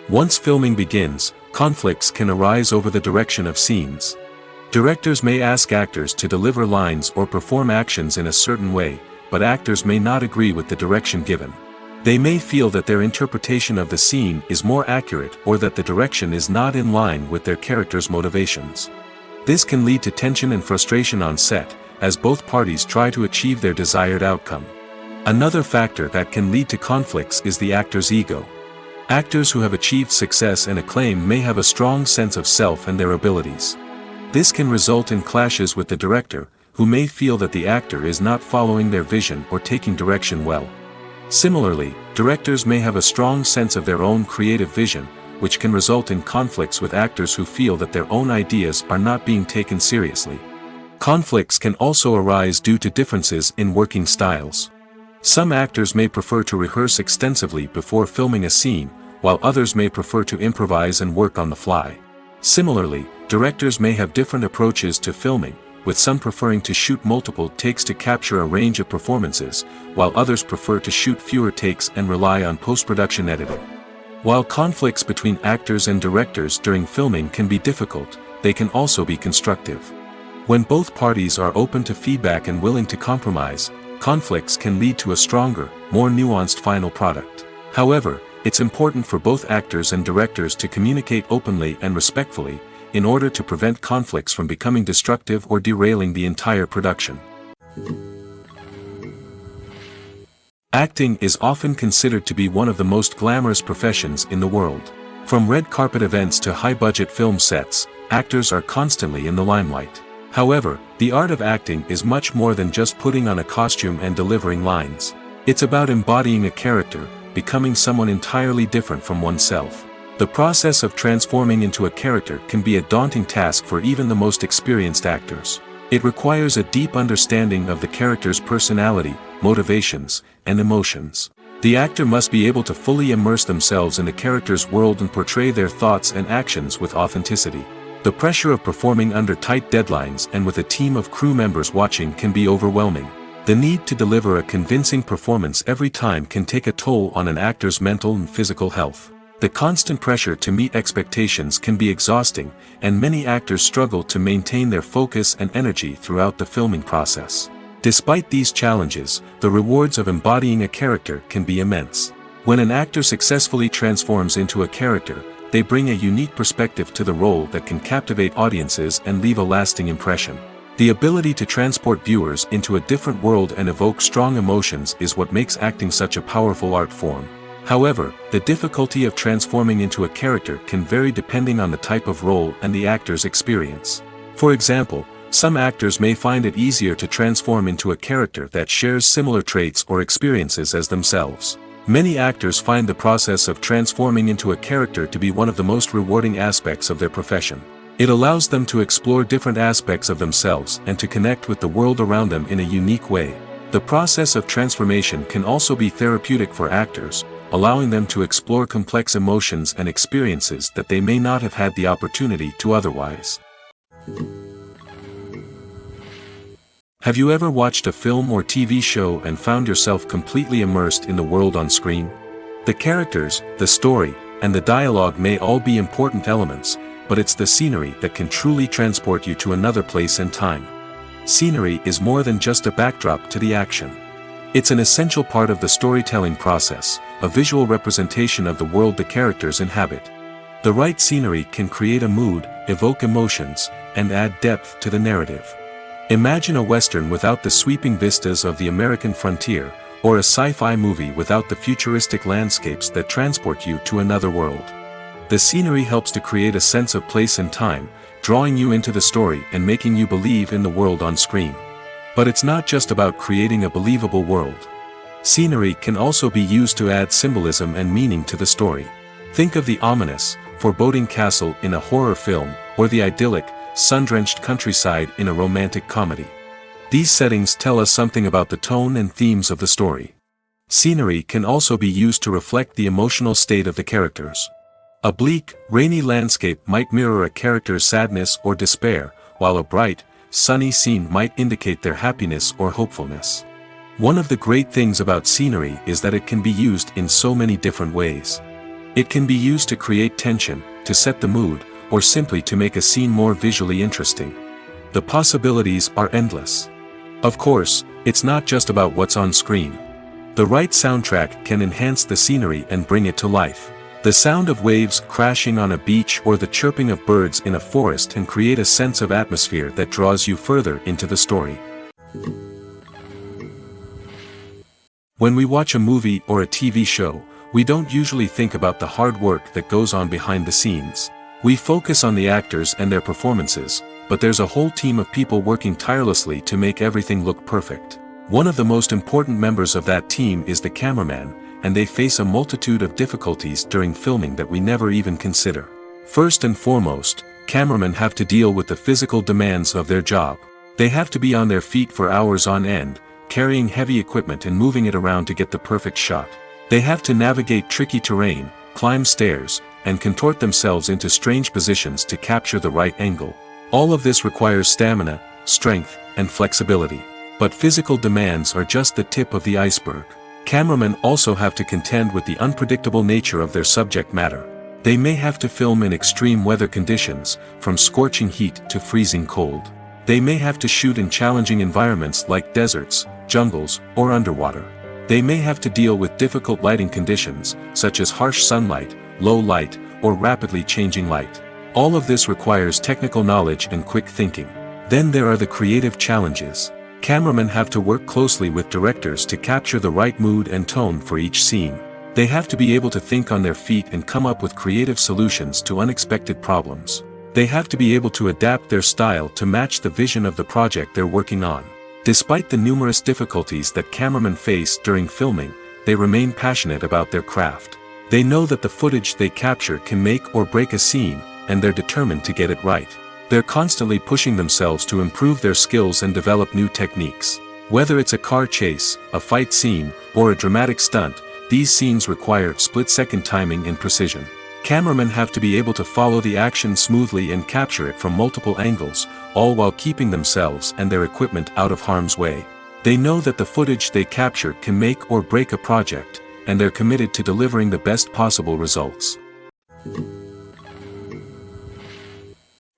Once filming begins, conflicts can arise over the direction of scenes. Directors may ask actors to deliver lines or perform actions in a certain way, but actors may not agree with the direction given. They may feel that their interpretation of the scene is more accurate or that the direction is not in line with their character's motivations. This can lead to tension and frustration on set, as both parties try to achieve their desired outcome. Another factor that can lead to conflicts is the actor's ego. Actors who have achieved success and acclaim may have a strong sense of self and their abilities. This can result in clashes with the director, who may feel that the actor is not following their vision or taking direction well. Similarly, directors may have a strong sense of their own creative vision, which can result in conflicts with actors who feel that their own ideas are not being taken seriously. Conflicts can also arise due to differences in working styles. Some actors may prefer to rehearse extensively before filming a scene, while others may prefer to improvise and work on the fly. Similarly, directors may have different approaches to filming, with some preferring to shoot multiple takes to capture a range of performances, while others prefer to shoot fewer takes and rely on post-production editing. While conflicts between actors and directors during filming can be difficult, they can also be constructive. When both parties are open to feedback and willing to compromise, conflicts can lead to a stronger, more nuanced final product. However, it's important for both actors and directors to communicate openly and respectfully, in order to prevent conflicts from becoming destructive or derailing the entire production. Acting is often considered to be one of the most glamorous professions in the world. From red carpet events to high-budget film sets, actors are constantly in the limelight. However, the art of acting is much more than just putting on a costume and delivering lines. It's about embodying a character, becoming someone entirely different from oneself. The process of transforming into a character can be a daunting task for even the most experienced actors. It requires a deep understanding of the character's personality, motivations, and emotions. The actor must be able to fully immerse themselves in the character's world and portray their thoughts and actions with authenticity. The pressure of performing under tight deadlines and with a team of crew members watching can be overwhelming. The need to deliver a convincing performance every time can take a toll on an actor's mental and physical health. The constant pressure to meet expectations can be exhausting, and many actors struggle to maintain their focus and energy throughout the filming process. Despite these challenges, the rewards of embodying a character can be immense. When an actor successfully transforms into a character, they bring a unique perspective to the role that can captivate audiences and leave a lasting impression. The ability to transport viewers into a different world and evoke strong emotions is what makes acting such a powerful art form. However, the difficulty of transforming into a character can vary depending on the type of role and the actor's experience. For example, Some actors may find it easier to transform into a character that shares similar traits or experiences as themselves. Many actors find the process of transforming into a character to be one of the most rewarding aspects of their profession. It allows them to explore different aspects of themselves and to connect with the world around them in a unique way. The process of transformation can also be therapeutic for actors, allowing them to explore complex emotions and experiences that they may not have had the opportunity to otherwise. Have you ever watched a film or TV show and found yourself completely immersed in the world on screen? The characters, the story, and the dialogue may all be important elements, but it's the scenery that can truly transport you to another place and time. Scenery is more than just a backdrop to the action. It's an essential part of the storytelling process, a visual representation of the world the characters inhabit. The right scenery can create a mood, evoke emotions, and add depth to the narrative. Imagine a Western without the sweeping vistas of the American frontier, or a sci-fi movie without the futuristic landscapes that transport you to another world. The scenery helps to create a sense of place and time, drawing you into the story and making you believe in the world on screen. But it's not just about creating a believable world. Scenery can also be used to add symbolism and meaning to the story. Think of the ominous, foreboding castle in a horror film, or the idyllic, sun-drenched countryside in a romantic comedy. These settings tell us something about the tone and themes of the story. Scenery can also be used to reflect the emotional state of the characters. A bleak, rainy landscape might mirror a character's sadness or despair, while a bright, sunny scene might indicate their happiness or hopefulness. One of the great things about scenery is that it can be used in so many different ways. It can be used to create tension, to set the mood, or simply to make a scene more visually interesting. The possibilities are endless. Of course, it's not just about what's on screen. The right soundtrack can enhance the scenery and bring it to life. The sound of waves crashing on a beach or the chirping of birds in a forest can create a sense of atmosphere that draws you further into the story. When we watch a movie or a TV show, we don't usually think about the hard work that goes on behind the scenes. We focus on the actors and their performances, but there's a whole team of people working tirelessly to make everything look perfect. One of the most important members of that team is the cameraman, and they face a multitude of difficulties during filming that we never even consider. First and foremost, cameramen have to deal with the physical demands of their job. They have to be on their feet for hours on end, carrying heavy equipment and moving it around to get the perfect shot. They have to navigate tricky terrain, climb stairs, and contort themselves into strange positions to capture the right angle. All of this requires stamina, strength, and flexibility. But physical demands are just the tip of the iceberg. Cameramen also have to contend with the unpredictable nature of their subject matter. They may have to film in extreme weather conditions, from scorching heat to freezing cold. They may have to shoot in challenging environments like deserts, jungles, or underwater. They may have to deal with difficult lighting conditions, such as harsh sunlight, low light, or rapidly changing light. All of this requires technical knowledge and quick thinking. Then there are the creative challenges. Cameramen have to work closely with directors to capture the right mood and tone for each scene. They have to be able to think on their feet and come up with creative solutions to unexpected problems. They have to be able to adapt their style to match the vision of the project they're working on. Despite the numerous difficulties that cameramen face during filming, they remain passionate about their craft. They know that the footage they capture can make or break a scene, and they're determined to get it right. They're constantly pushing themselves to improve their skills and develop new techniques. Whether it's a car chase, a fight scene, or a dramatic stunt, these scenes require split-second timing and precision. Cameramen have to be able to follow the action smoothly and capture it from multiple angles, all while keeping themselves and their equipment out of harm's way. They know that the footage they capture can make or break a project, and they're committed to delivering the best possible results.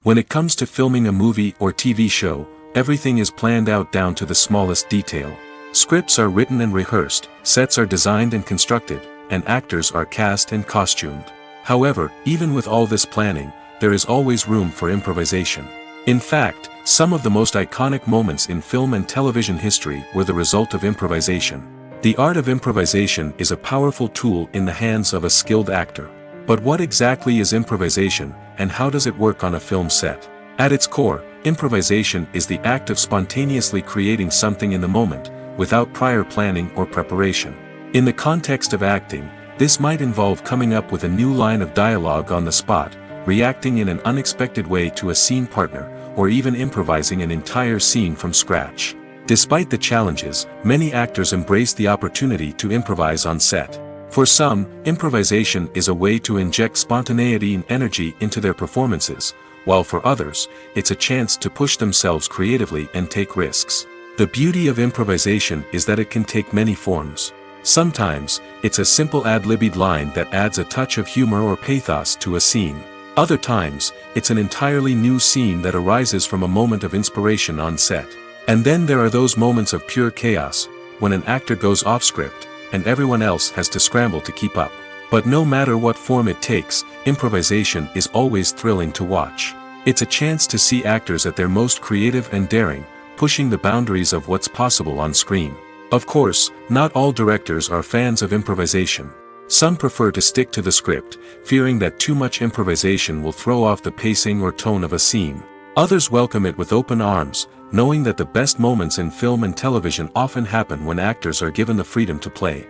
When it comes to filming a movie or TV show, everything is planned out down to the smallest detail. Scripts are written and rehearsed, sets are designed and constructed, and actors are cast and costumed. However, even with all this planning, there is always room for improvisation. In fact, some of the most iconic moments in film and television history were the result of improvisation. The art of improvisation is a powerful tool in the hands of a skilled actor. But what exactly is improvisation, and how does it work on a film set? At its core, improvisation is the act of spontaneously creating something in the moment, without prior planning or preparation. In the context of acting, this might involve coming up with a new line of dialogue on the spot, reacting in an unexpected way to a scene partner, or even improvising an entire scene from scratch. Despite the challenges, many actors embrace the opportunity to improvise on set. For some, improvisation is a way to inject spontaneity and energy into their performances, while for others, it's a chance to push themselves creatively and take risks. The beauty of improvisation is that it can take many forms. Sometimes, it's a simple ad-libbed line that adds a touch of humor or pathos to a scene. Other times, it's an entirely new scene that arises from a moment of inspiration on set. And then there are those moments of pure chaos, when an actor goes off script, and everyone else has to scramble to keep up. But no matter what form it takes, improvisation is always thrilling to watch. It's a chance to see actors at their most creative and daring, pushing the boundaries of what's possible on screen. Of course, not all directors are fans of improvisation. Some prefer to stick to the script, fearing that too much improvisation will throw off the pacing or tone of a scene. Others welcome it with open arms, knowing that the best moments in film and television often happen when actors are given the freedom to play.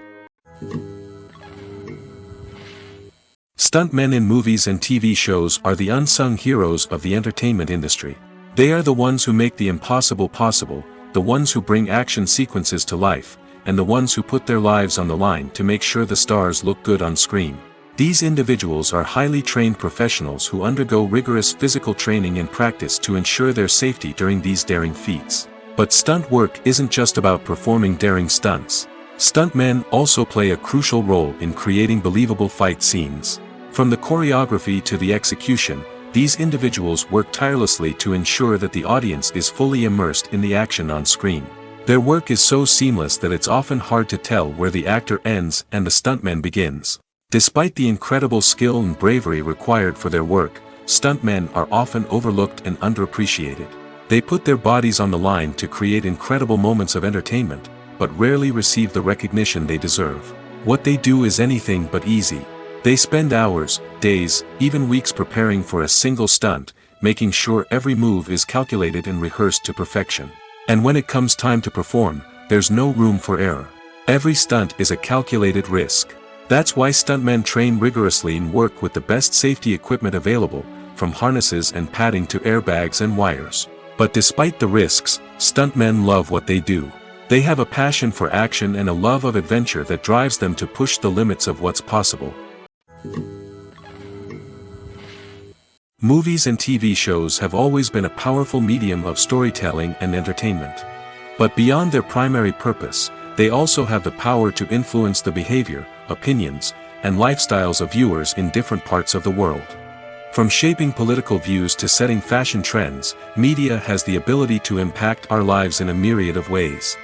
Stuntmen in movies and TV shows are the unsung heroes of the entertainment industry. They are the ones who make the impossible possible, the ones who bring action sequences to life, and the ones who put their lives on the line to make sure the stars look good on screen. These individuals are highly trained professionals who undergo rigorous physical training and practice to ensure their safety during these daring feats. But stunt work isn't just about performing daring stunts. Stuntmen also play a crucial role in creating believable fight scenes. From the choreography to the execution, these individuals work tirelessly to ensure that the audience is fully immersed in the action on screen. Their work is so seamless that it's often hard to tell where the actor ends and the stuntman begins. Despite the incredible skill and bravery required for their work, stuntmen are often overlooked and underappreciated. They put their bodies on the line to create incredible moments of entertainment, but rarely receive the recognition they deserve. What they do is anything but easy. They spend hours, days, even weeks preparing for a single stunt, making sure every move is calculated and rehearsed to perfection. And when it comes time to perform, there's no room for error. Every stunt is a calculated risk. That's why stuntmen train rigorously and work with the best safety equipment available, from harnesses and padding to airbags and wires. But despite the risks, stuntmen love what they do. They have a passion for action and a love of adventure that drives them to push the limits of what's possible. Movies and TV shows have always been a powerful medium of storytelling and entertainment. But beyond their primary purpose, they also have the power to influence the behavior, opinions, and lifestyles of viewers in different parts of the world. From shaping political views to setting fashion trends, media has the ability to impact our lives in a myriad of ways.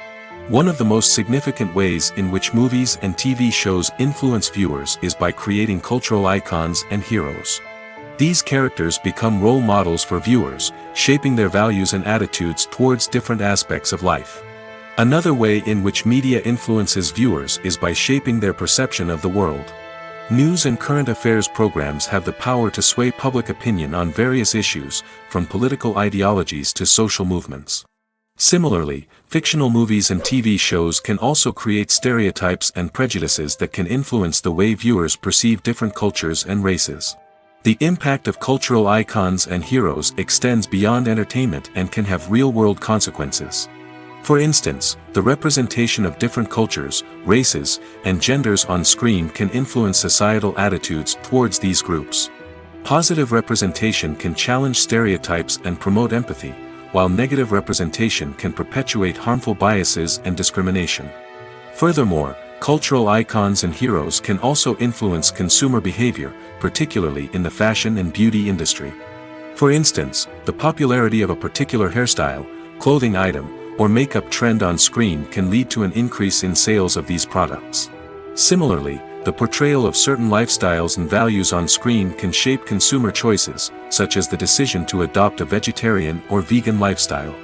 One of the most significant ways in which movies and TV shows influence viewers is by creating cultural icons and heroes. These characters become role models for viewers, shaping their values and attitudes towards different aspects of life. Another way in which media influences viewers is by shaping their perception of the world. News and current affairs programs have the power to sway public opinion on various issues, from political ideologies to social movements. Similarly, fictional movies and TV shows can also create stereotypes and prejudices that can influence the way viewers perceive different cultures and races. The impact of cultural icons and heroes extends beyond entertainment and can have real-world consequences. For instance, the representation of different cultures, races, and genders on screen can influence societal attitudes towards these groups. Positive representation can challenge stereotypes and promote empathy, while negative representation can perpetuate harmful biases and discrimination. Furthermore, cultural icons and heroes can also influence consumer behavior, particularly in the fashion and beauty industry. For instance, the popularity of a particular hairstyle, clothing item, or makeup trend on screen can lead to an increase in sales of these products. Similarly, the portrayal of certain lifestyles and values on screen can shape consumer choices, such as the decision to adopt a vegetarian or vegan lifestyle.